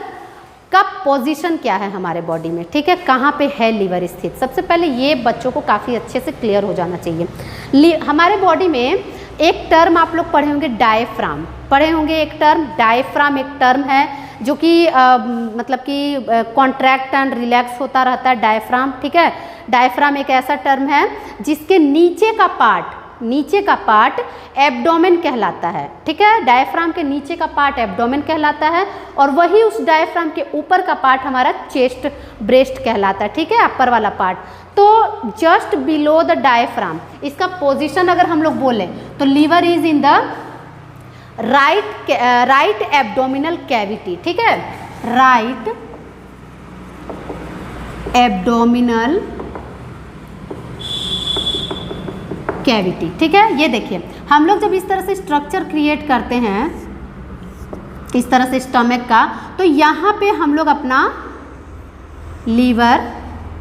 का पोजीशन क्या है हमारे बॉडी में, ठीक है, कहाँ पे है लीवर स्थित। सबसे पहले ये बच्चों को काफ़ी अच्छे से क्लियर हो जाना चाहिए। हमारे बॉडी में एक टर्म आप लोग पढ़े होंगे, डायफ्राम पढ़े होंगे। एक टर्म डायफ्राम एक टर्म है जो कि मतलब कि कॉन्ट्रैक्ट एंड रिलैक्स होता रहता है, डायफ्राम, ठीक है। डायफ्राम एक ऐसा टर्म है जिसके नीचे का पार्ट एब्डोमेन कहलाता है, ठीक है। डायफ्राम के नीचे का पार्ट एब्डोमेन कहलाता है और वही उस डायफ्राम के ऊपर का पार्ट हमारा चेस्ट ब्रेस्ट कहलाता है, ठीक है, अपर वाला पार्ट। तो जस्ट बिलो द डायफ्राम इसका पोजीशन अगर हम लोग बोले तो liver is in the right abdominal cavity, ठीक है, राइट एब्डोमिनल कैविटी, ठीक है। ये देखिए, हम लोग जब इस तरह से स्ट्रक्चर क्रिएट करते हैं, इस तरह से स्टमक का, तो यहाँ पे हम लोग अपना लीवर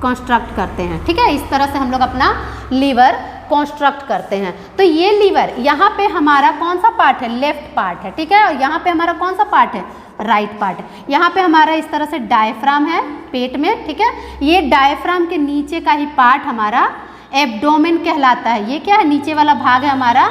कंस्ट्रक्ट करते हैं, ठीक है। इस तरह से हम लोग अपना लीवर कंस्ट्रक्ट करते हैं। तो ये लीवर, यहाँ पे हमारा कौन सा पार्ट है? लेफ्ट पार्ट है, ठीक है। और यहाँ पे हमारा कौन सा पार्ट है? राइट पार्ट है। यहाँ पे हमारा इस तरह से डायफ्राम है पेट में, ठीक है। ये डायफ्राम के नीचे का ही पार्ट हमारा एब्डोमेन कहलाता है। ये क्या है? नीचे वाला भाग है हमारा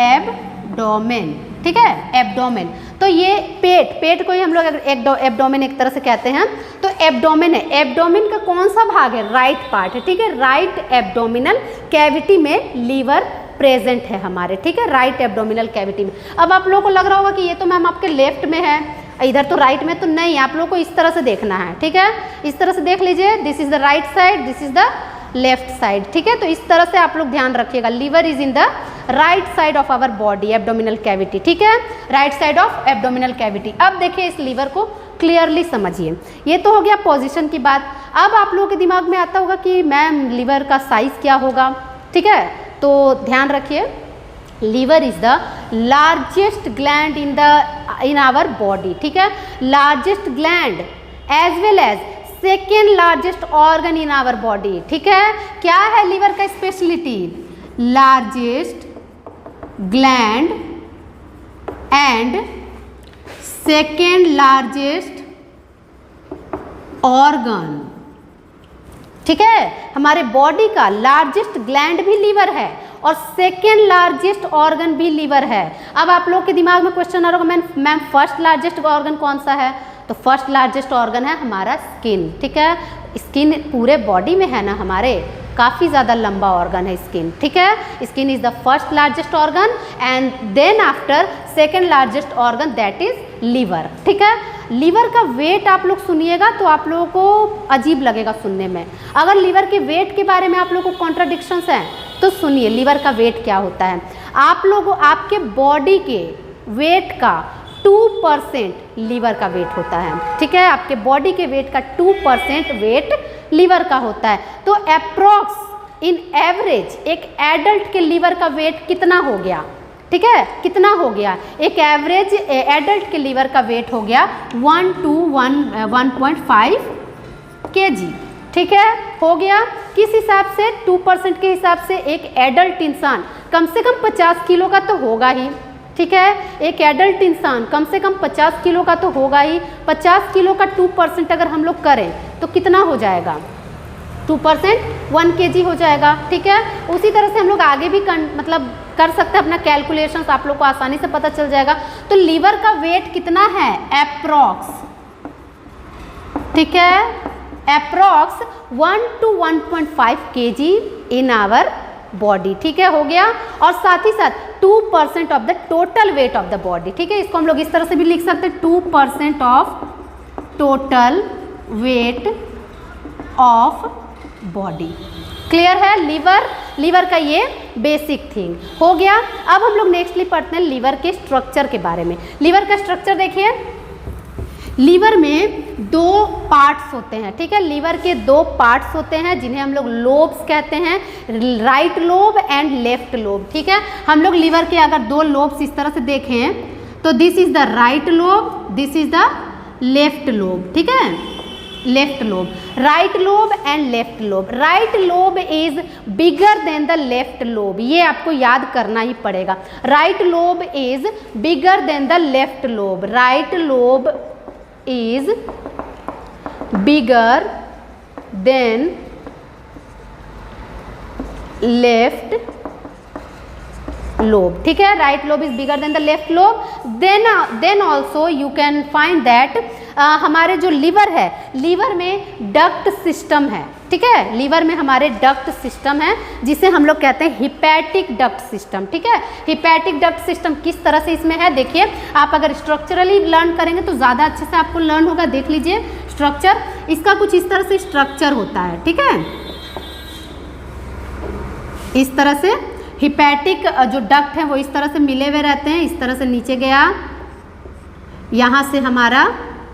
एब्डोमेन, ठीक है, एब्डोमेन। तो ये पेट को ही हम लोग एब्डोमेन एक तरह से कहते हैं। तो एब्डोमेन है, एब्डोमेन का कौन सा भाग है? राइट पार्ट है, ठीक है। राइट एब्डोमिनल कैविटी में लीवर प्रेजेंट है हमारे, ठीक है, राइट एब्डोमिनल कैविटी में। अब आप लोगों को लग रहा होगा कि ये तो मैम आपके लेफ्ट में है, इधर तो राइट में तो नहीं। आप लोगों को इस तरह से देखना है, ठीक है, इस तरह से देख लीजिए। This is the right side, this is the left side, ठीक है। तो इस तरह से आप लोग ध्यान रखिएगा, liver is in the right side of our body abdominal cavity, ठीक है, right side of abdominal cavity. अब देखिए इस लीवर को क्लियरली समझिए। ये तो हो गया पोजीशन की बात। अब आप लोगों के दिमाग में आता होगा कि मैम लीवर का साइज क्या होगा, ठीक है। तो ध्यान रखिए, liver is the largest gland in our body, ठीक है, largest gland as well as second largest organ in our body, ठीक है। क्या है लीवर का speciality? Largest gland and second largest organ, ठीक है। हमारे बॉडी का लार्जेस्ट ग्लैंड भी लीवर है और सेकेंड लार्जेस्ट ऑर्गन भी लीवर है। अब आप लोग के दिमाग में क्वेश्चन आ रहा होगा, मैम फर्स्ट लार्जेस्ट ऑर्गन कौन सा है? तो फर्स्ट लार्जेस्ट ऑर्गन है हमारा स्किन, ठीक है। स्किन पूरे बॉडी में है ना हमारे, काफ़ी ज़्यादा लंबा ऑर्गन है स्किन, ठीक है। Skin is the first largest organ and then after second largest organ that is liver, ठीक है। लीवर का वेट आप लोग सुनिएगा तो आप लोगों को अजीब लगेगा सुनने में। अगर लीवर के वेट के बारे में आप लोगों को कॉन्ट्राडिक्शंस हैं तो सुनिए लीवर का वेट क्या होता है। आप लोगों आपके बॉडी के वेट का 2% लीवर का वेट होता है, ठीक है। आपके बॉडी के वेट का 2% वेट लीवर का होता है। तो अप्रॉक्स इन एवरेज एक एडल्ट के लीवर का वेट कितना हो गया, ठीक है, कितना हो गया, एक एवरेज एडल्ट के लीवर का वेट हो गया 1 to 1.5 kg। ठीक है, हो गया। किस हिसाब से, 2% के हिसाब से एक एडल्ट इंसान कम से कम 50 किलो का तो होगा ही। ठीक है, एक एडल्ट इंसान कम से कम 50 किलो का तो होगा ही। 50 किलो का 2% अगर हम लोग करें तो कितना हो जाएगा, 2% 1 kg हो जाएगा। ठीक है, उसी तरह से हम लोग आगे भी मतलब कर सकते हैं अपना कैलकुलेशंस, आप लोग को आसानी से पता चल जाएगा। तो लीवर का वेट कितना है, अप्रॉक्स, ठीक है, approx 1 to 1.5 kg in our body. ठीक है, हो गया। और साथ ही साथ 2% of the total weight of the body. ठीक है, इसको हम लोग इस तरह से भी लिख सकते हैं, 2% of total weight of body. Clear है, लीवर का ये बेसिक थिंग हो गया। अब हम लोग नेक्स्टली पढ़ते हैं लीवर के स्ट्रक्चर के बारे में। लीवर का स्ट्रक्चर देखिए, लीवर में 2 पार्ट्स होते हैं। ठीक है, लीवर के 2 पार्ट्स होते हैं जिन्हें हम लोग लोब्स कहते हैं, right lobe and left lobe. ठीक है, हम लोग लीवर के अगर 2 लोब्स इस तरह से देखें तो this is the right lobe, this is the left lobe. ठीक है, left lobe, right lobe and left lobe. Right lobe is bigger than the left lobe, ये आपको याद करना ही पड़ेगा। Right lobe is bigger than the left lobe, right lobe is bigger than left lobe। ठीक है, right lobe is bigger than the left lobe. Then also you can find that हमारे जो लीवर है, लीवर में duct system है। ठीक है, liver में हमारे डक्ट सिस्टम है जिसे हम लोग कहते हैं हिपैटिक डक्ट सिस्टम। ठीक है, हिपैटिक डक्ट सिस्टम किस तरह से इसमें है, देखिए आप अगर स्ट्रक्चरली लर्न करेंगे तो ज़्यादा अच्छे से आपको लर्न होगा। देख लीजिए स्ट्रक्चर, इसका कुछ इस तरह से स्ट्रक्चर होता है। ठीक है, इस तरह से हिपैटिक जो डक्ट है वो इस तरह से मिले हुए रहते हैं। इस तरह से नीचे गया, यहाँ से हमारा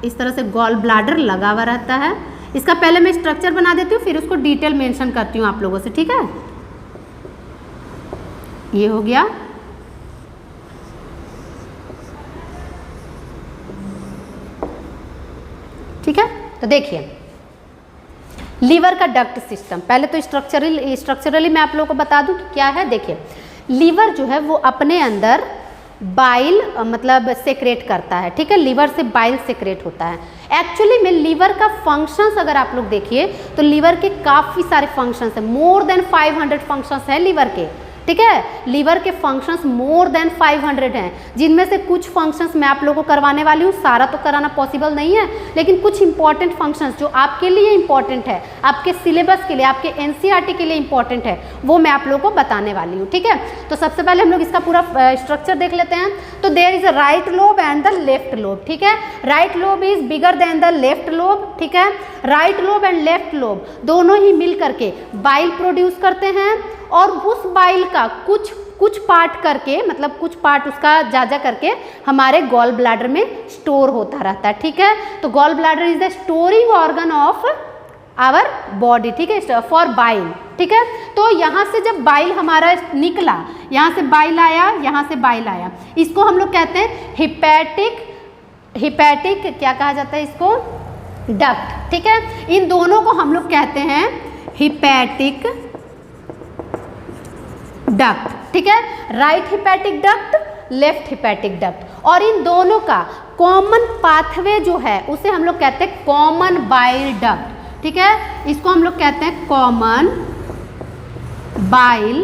इस तरह से गॉल ब्लाडर लगा हुआ रहता है। इसका पहले मैं स्ट्रक्चर बना देती हूँ, फिर उसको डिटेल मेंशन करती हूँ आप लोगों से। ठीक है, ये हो गया। ठीक है, तो देखिए लीवर का डक्ट सिस्टम, पहले तो स्ट्रक्चरली मैं आप लोगों को बता दूं कि क्या है। देखिए लीवर जो है वो अपने अंदर बाइल मतलब सेक्रेट करता है। ठीक है, लीवर से बाइल सेक्रेट होता है। एक्चुअली में लीवर का फंक्शंस अगर आप लोग देखिए तो लीवर के काफ़ी सारे फंक्शंस हैं, मोर देन 500 फंक्शंस हैं लीवर के। ठीक है, लीवर के फंक्शंस मोर देन 500 हैं, जिनमें से कुछ फंक्शंस मैं आप लोगों को करवाने वाली हूँ। सारा तो कराना पॉसिबल नहीं है, लेकिन कुछ इंपॉर्टेंट फंक्शंस जो आपके लिए इंपॉर्टेंट है, आपके सिलेबस के लिए, आपके एनसीईआरटी के लिए इंपॉर्टेंट है, वो मैं आप लोगों को बताने वाली हूँ। ठीक है, तो सबसे पहले हम लोग इसका पूरा स्ट्रक्चर देख लेते हैं। तो there is a right lobe and the left lobe. ठीक है, right lobe is bigger than the left lobe. ठीक है, right lobe and left lobe दोनों ही मिल करके बाइल प्रोड्यूस करते हैं, और उस बाइल का कुछ पार्ट करके, मतलब कुछ पार्ट उसका जा करके हमारे गॉल ब्लैडर में स्टोर होता रहता है। ठीक है, तो gall bladder is the storing organ of our body. ठीक है, फॉर बाइल। ठीक है, तो यहाँ से जब बाइल हमारा निकला, यहाँ से बाइल आया, यहाँ से बाइल आया, इसको हम लोग कहते हैं हिपैटिक क्या कहा जाता है इसको, डक्ट। ठीक है, इन दोनों को हम लोग कहते हैं हिपैटिक डक्ट। ठीक है, right hepatic duct, left hepatic duct, और इन दोनों का कॉमन पाथवे जो है उसे हम लोग कहते हैं कॉमन बाइल डक्ट। ठीक है, इसको हम लोग कहते हैं कॉमन बाइल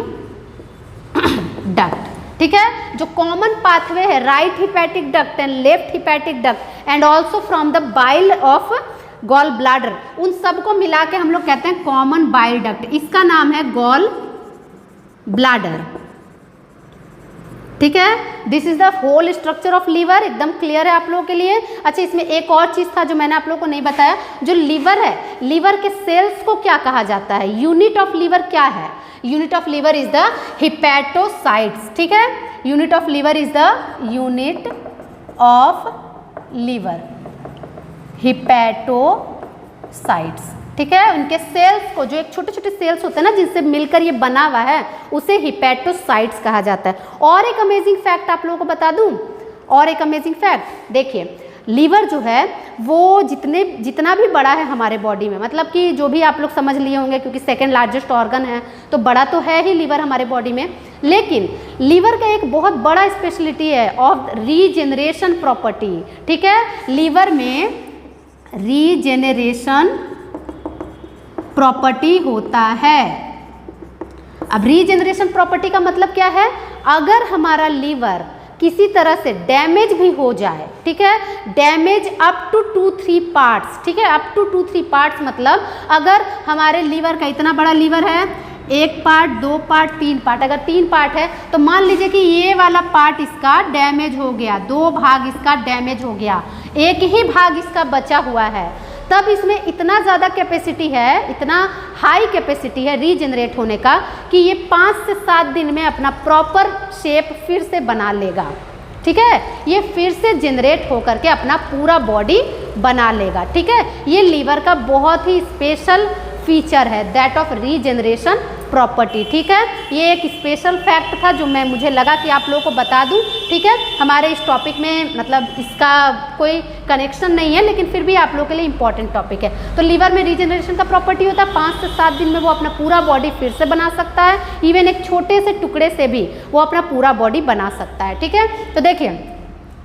डक्ट। ठीक है, जो कॉमन पाथवे है right hepatic duct and left hepatic duct and also from the bile of gall bladder, उन सबको मिला के हम लोग कहते हैं कॉमन बाइल डक्ट। इसका नाम है गॉल ब्लैडर। ठीक है, this is the whole structure of liver. एकदम क्लियर है आप लोगों के लिए। अच्छा, इसमें एक और चीज था जो मैंने आप लोगों को नहीं बताया, जो लीवर है, लीवर के सेल्स को क्या कहा जाता है, यूनिट ऑफ लीवर क्या है, unit of liver is the hepatocytes. ठीक है, unit of liver is the unit of liver, hepatocytes. ठीक है। उनके सेल्स को, जो एक छोटे छोटे सेल्स होते हैं ना जिनसे मिलकर ये बना हुआ है, उसे हिपैटोसाइट्स कहा जाता है। और एक अमेजिंग फैक्ट आप लोगों को बता दूं, और एक अमेजिंग फैक्ट, देखिए लीवर जो है वो जितना भी बड़ा है हमारे बॉडी में, मतलब कि जो भी आप लोग समझ लिए होंगे, क्योंकि सेकंड लार्जेस्ट ऑर्गन है तो बड़ा तो है ही लीवर हमारे बॉडी में, लेकिन लीवर का एक बहुत बड़ा स्पेशलिटी है ऑफ रीजेनरेशन प्रॉपर्टी। ठीक है, लीवर में रीजेनरेशन प्रॉपर्टी होता है। अब रीजेनरेशन प्रॉपर्टी का मतलब क्या है, अगर हमारा लीवर किसी तरह से डैमेज भी हो जाए, ठीक है, डैमेज अप टू 2-3 पार्ट्स, ठीक है, अप टू 2-3 पार्ट्स, मतलब अगर हमारे लीवर का इतना बड़ा लीवर है, 1 पार्ट, 2 पार्ट, 3 पार्ट, अगर 3 पार्ट है तो मान लीजिए कि ये वाला पार्ट इसका डैमेज हो गया, 2 भाग इसका डैमेज हो गया, 1 ही भाग इसका बचा हुआ है, तब इसमें इतना ज़्यादा कैपेसिटी है, इतना हाई कैपेसिटी है रीजनरेट होने का कि ये 5 से 7 दिन में अपना प्रॉपर शेप फिर से बना लेगा। ठीक है, ये फिर से जनरेट होकर के अपना पूरा बॉडी बना लेगा। ठीक है, ये लीवर का बहुत ही स्पेशल फीचर है, दैट ऑफ रीजनरेशन प्रॉपर्टी। ठीक है, ये एक स्पेशल फैक्ट था जो मुझे लगा कि आप लोगों को बता दूं। ठीक है, हमारे इस टॉपिक में मतलब इसका कोई कनेक्शन नहीं है, लेकिन फिर भी आप लोगों के लिए इंपॉर्टेंट टॉपिक है। तो लीवर में रीजनरेशन का प्रॉपर्टी होता है, 5 से 7 दिन में वो अपना पूरा बॉडी फिर से बना सकता है, इवन एक छोटे से टुकड़े से भी वो अपना पूरा बॉडी बना सकता है। ठीक है, तो देखिए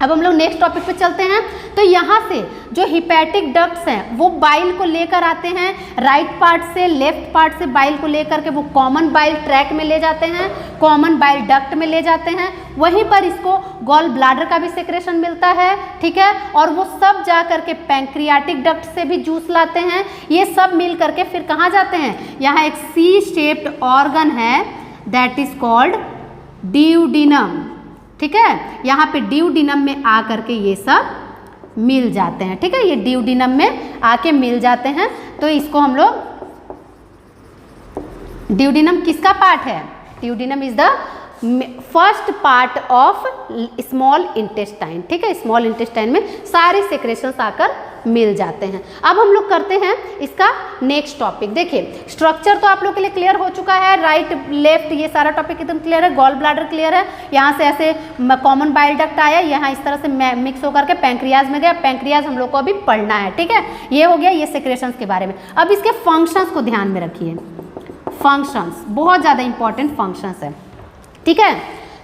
अब हम लोग नेक्स्ट टॉपिक पे चलते हैं। तो यहाँ से जो हिपैटिक डक्ट्स हैं वो बाइल को लेकर आते हैं, राइट पार्ट से लेफ्ट पार्ट से बाइल को लेकर के वो कॉमन बाइल ट्रैक में ले जाते हैं, कॉमन बाइल डक्ट में ले जाते हैं, वहीं पर इसको गॉल ब्लाडर का भी सेक्रेशन मिलता है। ठीक है, और वो सब जा करके पैंक्रियाटिक डक्ट से भी जूस लाते हैं, ये सब मिल करके फिर कहाँ जाते हैं, यहाँ एक सी शेप्ड ऑर्गन है दैट इज कॉल्ड ड्यूडिनम। ठीक है, यहाँ पे ड्यूडिनम में आ करके ये सब मिल जाते हैं। ठीक है, ये ड्यूडिनम में आके मिल जाते हैं, तो इसको हम लोग, ड्यूडिनम किसका पार्ट है, duodenum is the first part of small intestine. ठीक है, स्मॉल इंटेस्टाइन में सारे सेक्रेशंस आकर मिल जाते हैं। अब हम लोग करते हैं इसका नेक्स्ट टॉपिक। देखिए स्ट्रक्चर तो आप लोग के लिए क्लियर हो चुका है, राइट लेफ्ट ये सारा टॉपिक एकदम क्लियर है, गॉल ब्लाडर क्लियर है, यहाँ से ऐसे कॉमन बाइल डक्ट आया, यहाँ इस तरह से मिक्स होकर के पैंक्रियाज में गया, पैंक्रियाज हम लोग को अभी पढ़ना है। ठीक है, ये हो गया ये सेक्रेशंस के बारे में। अब इसके फंक्शंस को ध्यान में रखिए, फंक्शंस बहुत ज़्यादा इंपॉर्टेंट फंक्शंस है। ठीक है,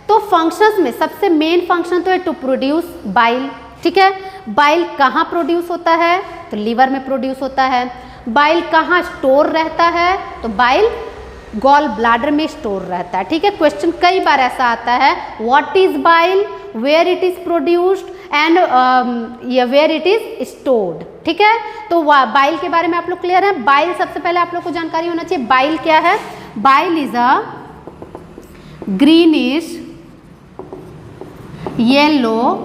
तो फंक्शंस में सबसे मेन फंक्शन तो है टू प्रोड्यूस बाइल। ठीक है, बाइल कहाँ प्रोड्यूस होता है, तो लीवर में प्रोड्यूस होता है। बाइल कहाँ स्टोर रहता है, तो बाइल गॉल ब्लाडर में स्टोर रहता है। ठीक है, क्वेश्चन कई बार ऐसा आता है, what is bile, where it is produced and where it is stored. ठीक है, तो बाइल के बारे में आप लोग क्लियर है। बाइल सबसे पहले आप लोग को जानकारी होना चाहिए, बाइल क्या है, bile is a greenish yellow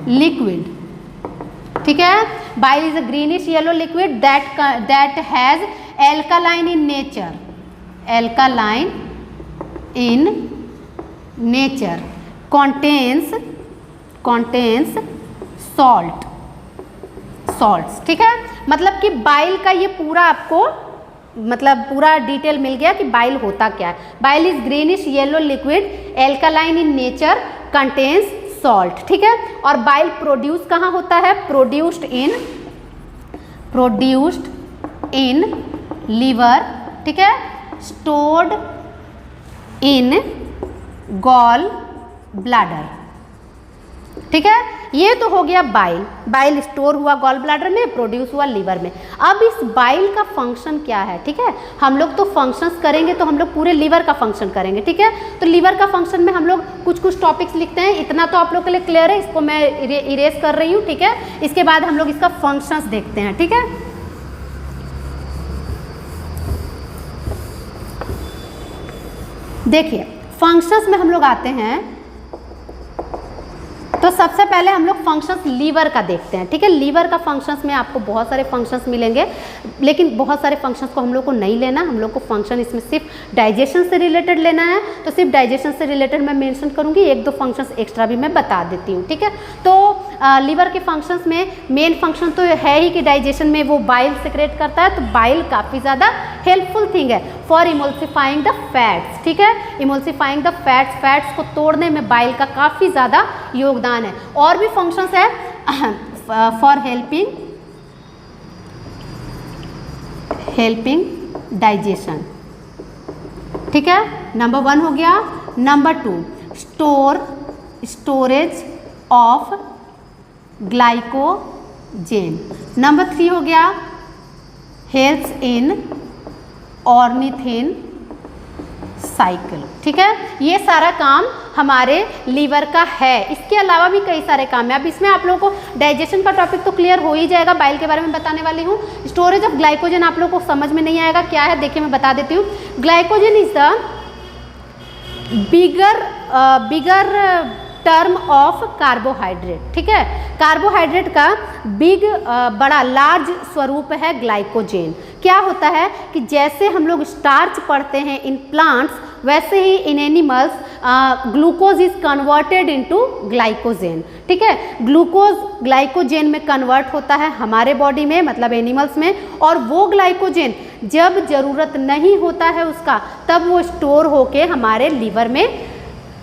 liquid. ठीक है, bile is a greenish yellow liquid that has alkaline in nature, alkaline in nature, contains salts। ठीक है, मतलब कि बाइल का ये पूरा आपको मतलब पूरा डिटेल मिल गया कि बाइल होता क्या है। Bile is greenish yellow liquid, alkaline in nature, contains salt. ठीक है, और बाइल प्रोड्यूस कहाँ होता है, प्रोड्यूस्ड इन लीवर। ठीक है, स्टोर्ड इन गॉल ब्लाडर। ठीक है, ये तो हो गया बाइल, बाइल स्टोर हुआ गॉल ब्लाडर में, प्रोड्यूस हुआ लीवर में। अब इस बाइल का फंक्शन क्या है, ठीक है, हम लोग तो फंक्शंस करेंगे तो हम लोग पूरे लीवर का फंक्शन करेंगे। ठीक है, तो लीवर का फंक्शन में हम लोग कुछ टॉपिक्स लिखते हैं, इतना तो आप लोग के लिए क्लियर है, इसको मैं इरेज कर रही हूँ। ठीक है, इसके बाद हम लोग इसका फंक्शंस देखते हैं। ठीक है, देखिए फंक्शंस में हम लोग आते हैं, तो सबसे पहले हम लोग फंक्शंस लीवर का देखते हैं। ठीक है, लीवर का फंक्शंस में आपको बहुत सारे फंक्शंस मिलेंगे, लेकिन बहुत सारे फंक्शंस को हम लोग को नहीं लेना, हम लोग को फंक्शन इसमें सिर्फ डाइजेशन से रिलेटेड लेना है। तो सिर्फ डाइजेशन से रिलेटेड मैं मेंशन करूंगी, 1-2 फंक्शंस एक्स्ट्रा भी मैं बता देती हूँ। ठीक है, तो लीवर के फंक्शंस में मेन फंक्शन तो है ही कि डाइजेशन में वो बाइल सेक्रेट करता है, तो बाइल काफ़ी ज़्यादा हेल्पफुल थिंग है फॉर इमल्सिफाइंग द फैट्स, ठीक है, इमल्सिफाइंग द फैट्स को तोड़ने में बाइल का काफ़ी ज़्यादा योगदान है। और भी फंक्शंस है फॉर हेल्पिंग डाइजेशन, ठीक है, नंबर 1 हो गया। Number 2 storage of glycogen. Number 3 हो गया हेल्प्स इन ऑर्निथिन साइकिल, ठीक है। ये सारा काम हमारे लीवर का है। इसके अलावा भी कई सारे काम है। अब इसमें आप लोगों को डाइजेशन का टॉपिक तो क्लियर हो ही जाएगा, बाइल के बारे में बताने वाली हूँ। स्टोरेज ऑफ ग्लाइकोजन आप लोगों को समझ में नहीं आएगा क्या है, देखिए मैं बता देती हूँ। Glycogen is the bigger term of carbohydrate, ठीक है। कार्बोहाइड्रेट का बड़ा लार्ज स्वरूप है ग्लाइकोजेन। क्या होता है कि जैसे हम लोग स्टार्च पढ़ते हैं इन प्लांट्स, वैसे ही in animals glucose is converted into glycogen, ठीक है। ग्लूकोज ग्लाइकोजेन में कन्वर्ट होता है हमारे बॉडी में, मतलब एनिमल्स में, और वो ग्लाइकोजेन जब जरूरत नहीं होता है उसका, तब वो स्टोर होके हमारे लीवर में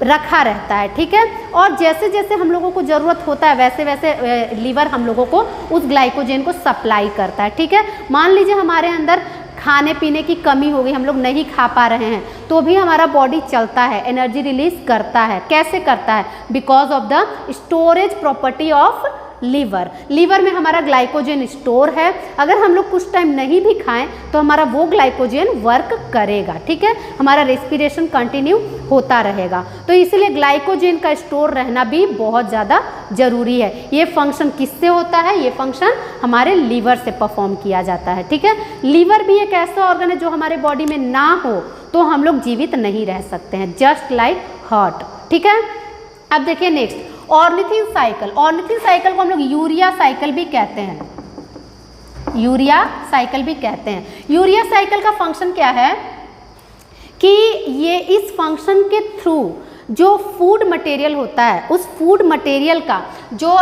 रखा रहता है, ठीक है। और जैसे जैसे हम लोगों को ज़रूरत होता है वैसे वैसे लीवर हम लोगों को उस ग्लाइकोजेन को सप्लाई करता है, ठीक है। मान लीजिए हमारे अंदर खाने पीने की कमी हो गई, हम लोग नहीं खा पा रहे हैं, तो भी हमारा बॉडी चलता है, एनर्जी रिलीज करता है। कैसे करता है? Because of the storage property of liver में हमारा ग्लाइकोजन स्टोर है। अगर हम लोग कुछ टाइम नहीं भी खाएं तो हमारा वो ग्लाइकोजन वर्क करेगा, ठीक है, हमारा रेस्पिरेशन कंटिन्यू होता रहेगा। तो इसलिए ग्लाइकोजन का स्टोर रहना भी बहुत ज़्यादा जरूरी है। ये फंक्शन किससे होता है? ये फंक्शन हमारे लीवर से परफॉर्म किया जाता है, ठीक है। लीवर भी एक ऐसा ऑर्गन है जो हमारे बॉडी में ना हो तो हम लोग जीवित नहीं रह सकते हैं, जस्ट लाइक हार्ट, ठीक है। अब देखिए next, ornithine cycle. Ornithine cycle को हम लोग यूरिया साइकिल भी कहते हैं, यूरिया साइकिल भी कहते हैं। यूरिया साइकिल का फंक्शन क्या है कि ये इस फंक्शन के थ्रू जो फूड मटेरियल होता है, उस फूड मटेरियल का जो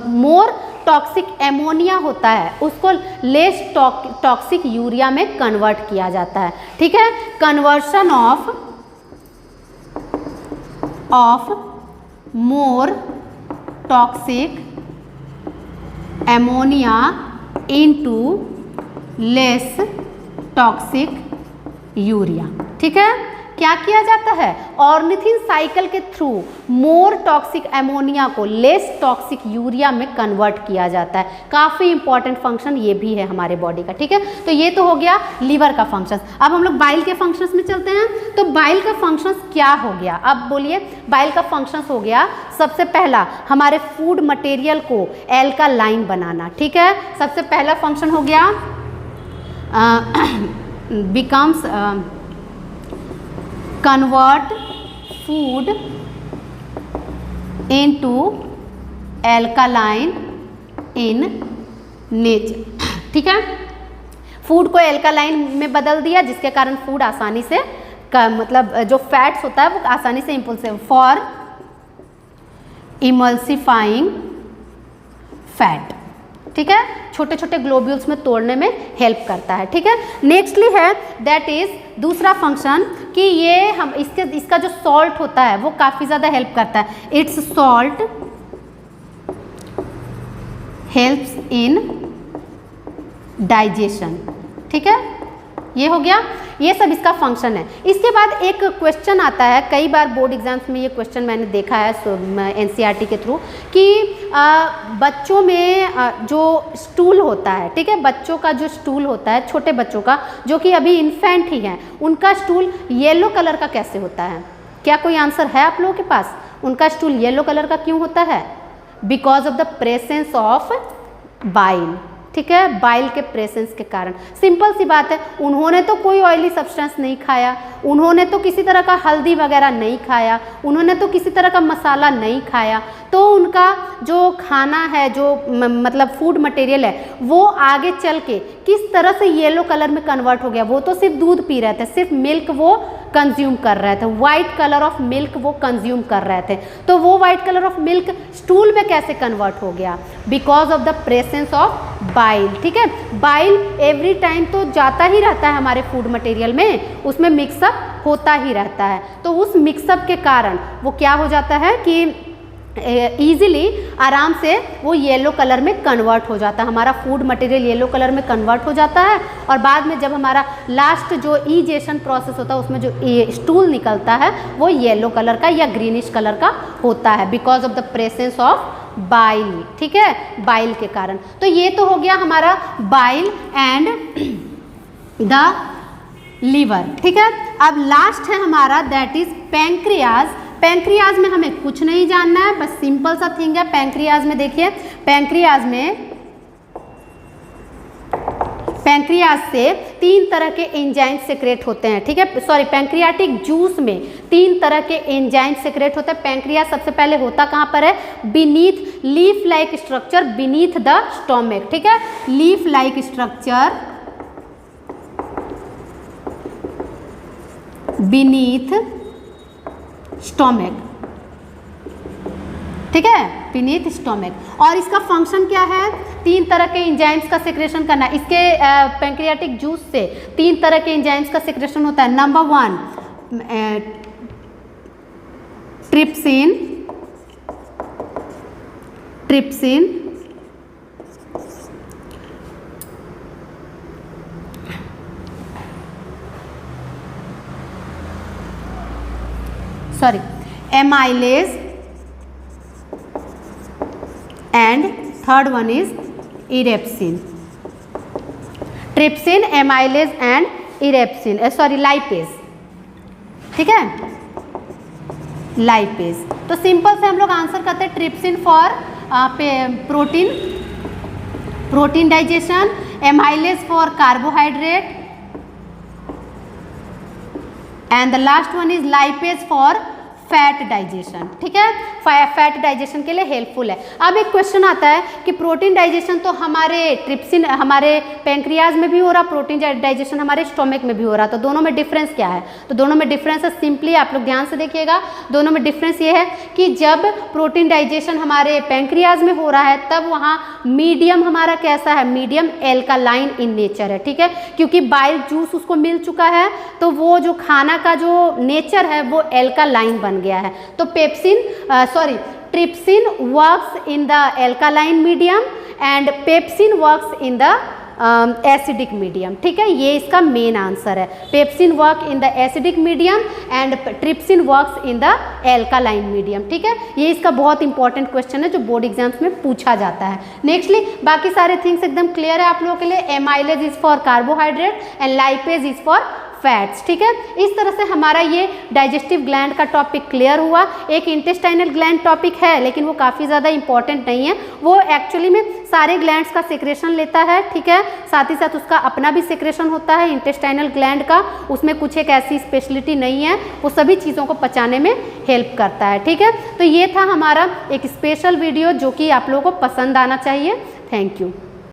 मोर टॉक्सिक एमोनिया होता है उसको लेस टॉक्सिक यूरिया में कन्वर्ट किया जाता है, ठीक है। Conversion of more toxic ammonia into less toxic urea, ठीक है। क्या किया जाता है? ऑर्निथिन साइकिल के थ्रू मोर टॉक्सिक एमोनिया को लेस टॉक्सिक यूरिया में कन्वर्ट किया जाता है। काफ़ी इंपॉर्टेंट फंक्शन ये भी है हमारे बॉडी का, ठीक है। तो ये तो हो गया लीवर का फंक्शन। अब हम लोग बाइल के फंक्शंस में चलते हैं। तो बाइल का फंक्शंस क्या हो गया? अब बोलिए, बाइल का फंक्शंस हो गया, सबसे पहला हमारे फूड मटेरियल को एल्कालाइन बनाना, ठीक है। सबसे पहला फंक्शन हो गया becomes convert food into alkaline in nature, ठीक है। फूड को एल्कालाइन में बदल दिया जिसके कारण फूड आसानी से मतलब जो फैट्स होता है वो आसानी से इम्पल्सिव फॉर इमल्सिफाइंग फैट, ठीक है। छोटे छोटे ग्लोब्यूल्स में तोड़ने में हेल्प करता है, ठीक है। नेक्स्टली है दैट इज दूसरा फंक्शन कि ये हम इसका जो सॉल्ट होता है वो काफ़ी ज़्यादा हेल्प करता है। It's salt helps in digestion, ठीक है। ये हो गया, ये सब इसका फंक्शन है। इसके बाद एक क्वेश्चन आता है, कई बार बोर्ड एग्जाम्स में ये क्वेश्चन मैंने देखा है एनसीईआरटी के थ्रू कि बच्चों में जो स्टूल होता है, ठीक है, बच्चों का जो स्टूल होता है, छोटे बच्चों का जो कि अभी इन्फेंट ही हैं, उनका स्टूल येलो कलर का कैसे होता है? क्या कोई आंसर है आप लोगों के पास? उनका स्टूल येलो कलर का क्यों होता है? Because of the presence of bile, ठीक है, बाइल के प्रेजेंस के कारण। सिंपल सी बात है, उन्होंने तो कोई ऑयली सब्सटेंस नहीं खाया, उन्होंने तो किसी तरह का हल्दी वगैरह नहीं खाया, उन्होंने तो किसी तरह का मसाला नहीं खाया, तो उनका जो खाना है, जो मतलब फूड मटेरियल है, वो आगे चल के किस तरह से येलो कलर में कन्वर्ट हो गया? वो तो सिर्फ दूध पी रहे थे, सिर्फ मिल्क वो कंज्यूम कर रहे थे, वाइट कलर ऑफ मिल्क वो कंज्यूम कर रहे थे। तो वो white colour of milk stool में कैसे कन्वर्ट हो गया? Because of the presence of bile. ठीक है, बाइल एवरी टाइम तो जाता ही रहता है हमारे फूड मटेरियल में, उसमें मिक्सअप होता ही रहता है। तो उस मिक्सअप के कारण वो क्या हो जाता है कि ईजिली आराम से वो येलो कलर में कन्वर्ट हो जाता है, हमारा फूड मटेरियल येलो कलर में कन्वर्ट हो जाता है। और बाद में जब हमारा लास्ट जो ईजेशन प्रोसेस होता है उसमें जो स्टूल निकलता है वो येलो कलर का या ग्रीनिश कलर का होता है, because of the presence of bile. ठीक है, बाइल के कारण। तो ये तो हो गया हमारा बाइल एंड द लीवर। ठीक है, अब लास्ट है हमारा दैट इज पैंक्रियाज। पैंक्रियाज में हमें कुछ नहीं जानना है, बस सिंपल सा थिंग है। पैंक्रियाज में देखिए, पैंक्रियाज से 3 तरह के एंजाइम सेक्रेट होते हैं। ठीक है, सॉरी, पैंक्रियाटिक जूस में 3 तरह के एंजाइम सेक्रेट होते हैं। पैंक्रियाज सबसे पहले होता कहाँ पर है? Beneath leaf like structure beneath the stomach. ठीक है, leaf like structure beneath stomach. ठीक है, बीनीथ स्टोमक। और इसका फंक्शन क्या है? 3 तरह के एंजाइम्स का सिक्रेशन करना। इसके पैंक्रियाटिक जूस से 3 तरह के एंजाइम्स का सिक्रेशन होता है। Number 1 trypsin, sorry, amylase and third one is erepsin. Trypsin, amylase and erepsin, sorry lipase. ठीक है, लाइपेज। तो सिंपल से हम लोग आंसर करते हैं trypsin for protein digestion, amylase for carbohydrate and the last one is lipase for fat digestion. ठीक है, फैट डाइजेशन के लिए हेल्पफुल है। अब एक क्वेश्चन आता है कि प्रोटीन डाइजेशन तो हमारे पैंक्रियाज में भी हो रहा, प्रोटीन डाइजेशन हमारे स्टोमक में भी हो रहा, तो दोनों में डिफरेंस क्या है? तो दोनों में डिफरेंस है, सिंपली आप लोग ध्यान से देखिएगा। दोनों में डिफरेंस ये है कि जब प्रोटीन डाइजेशन हमारे पैंक्रियाज में हो रहा है तब वहाँ मीडियम हमारा कैसा है? मीडियम एल्कालाइन इन नेचर है। ठीक है, क्योंकि बाइल जूस उसको मिल चुका है तो वो जो खाना का जो नेचर है वो एल्कालाइन बन गया है। तो trypsin works in the alkaline medium and pepsin works in the acidic medium. ठीक है, ये इसका मेन आंसर है। Pepsin work in the acidic medium and trypsin works in the alkaline medium. ठीक है, ये इसका बहुत इंपॉर्टेंट क्वेश्चन है जो बोर्ड एग्जाम्स में पूछा जाता है। नेक्स्टली बाकी सारे थिंग्स एकदम क्लियर है आप लोगों के लिए। Amylase is for carbohydrate and lipase is for fats. ठीक है, इस तरह से हमारा ये डाइजेस्टिव ग्लैंड का टॉपिक क्लियर हुआ। एक इंटेस्टाइनल ग्लैंड टॉपिक है लेकिन वो काफ़ी ज़्यादा इंपॉर्टेंट नहीं है, वो एक्चुअली में सारे ग्लैंड्स का सिक्रेशन लेता है। ठीक है, साथ ही साथ उसका अपना भी सिक्रेशन होता है इंटेस्टाइनल ग्लैंड का, उसमें कुछ एक ऐसी स्पेशलिटी नहीं है, वो सभी चीज़ों को पचाने में हेल्प करता है। ठीक है, तो ये था हमारा एक स्पेशल वीडियो जो कि आप लोगों को पसंद आना चाहिए। Thank you.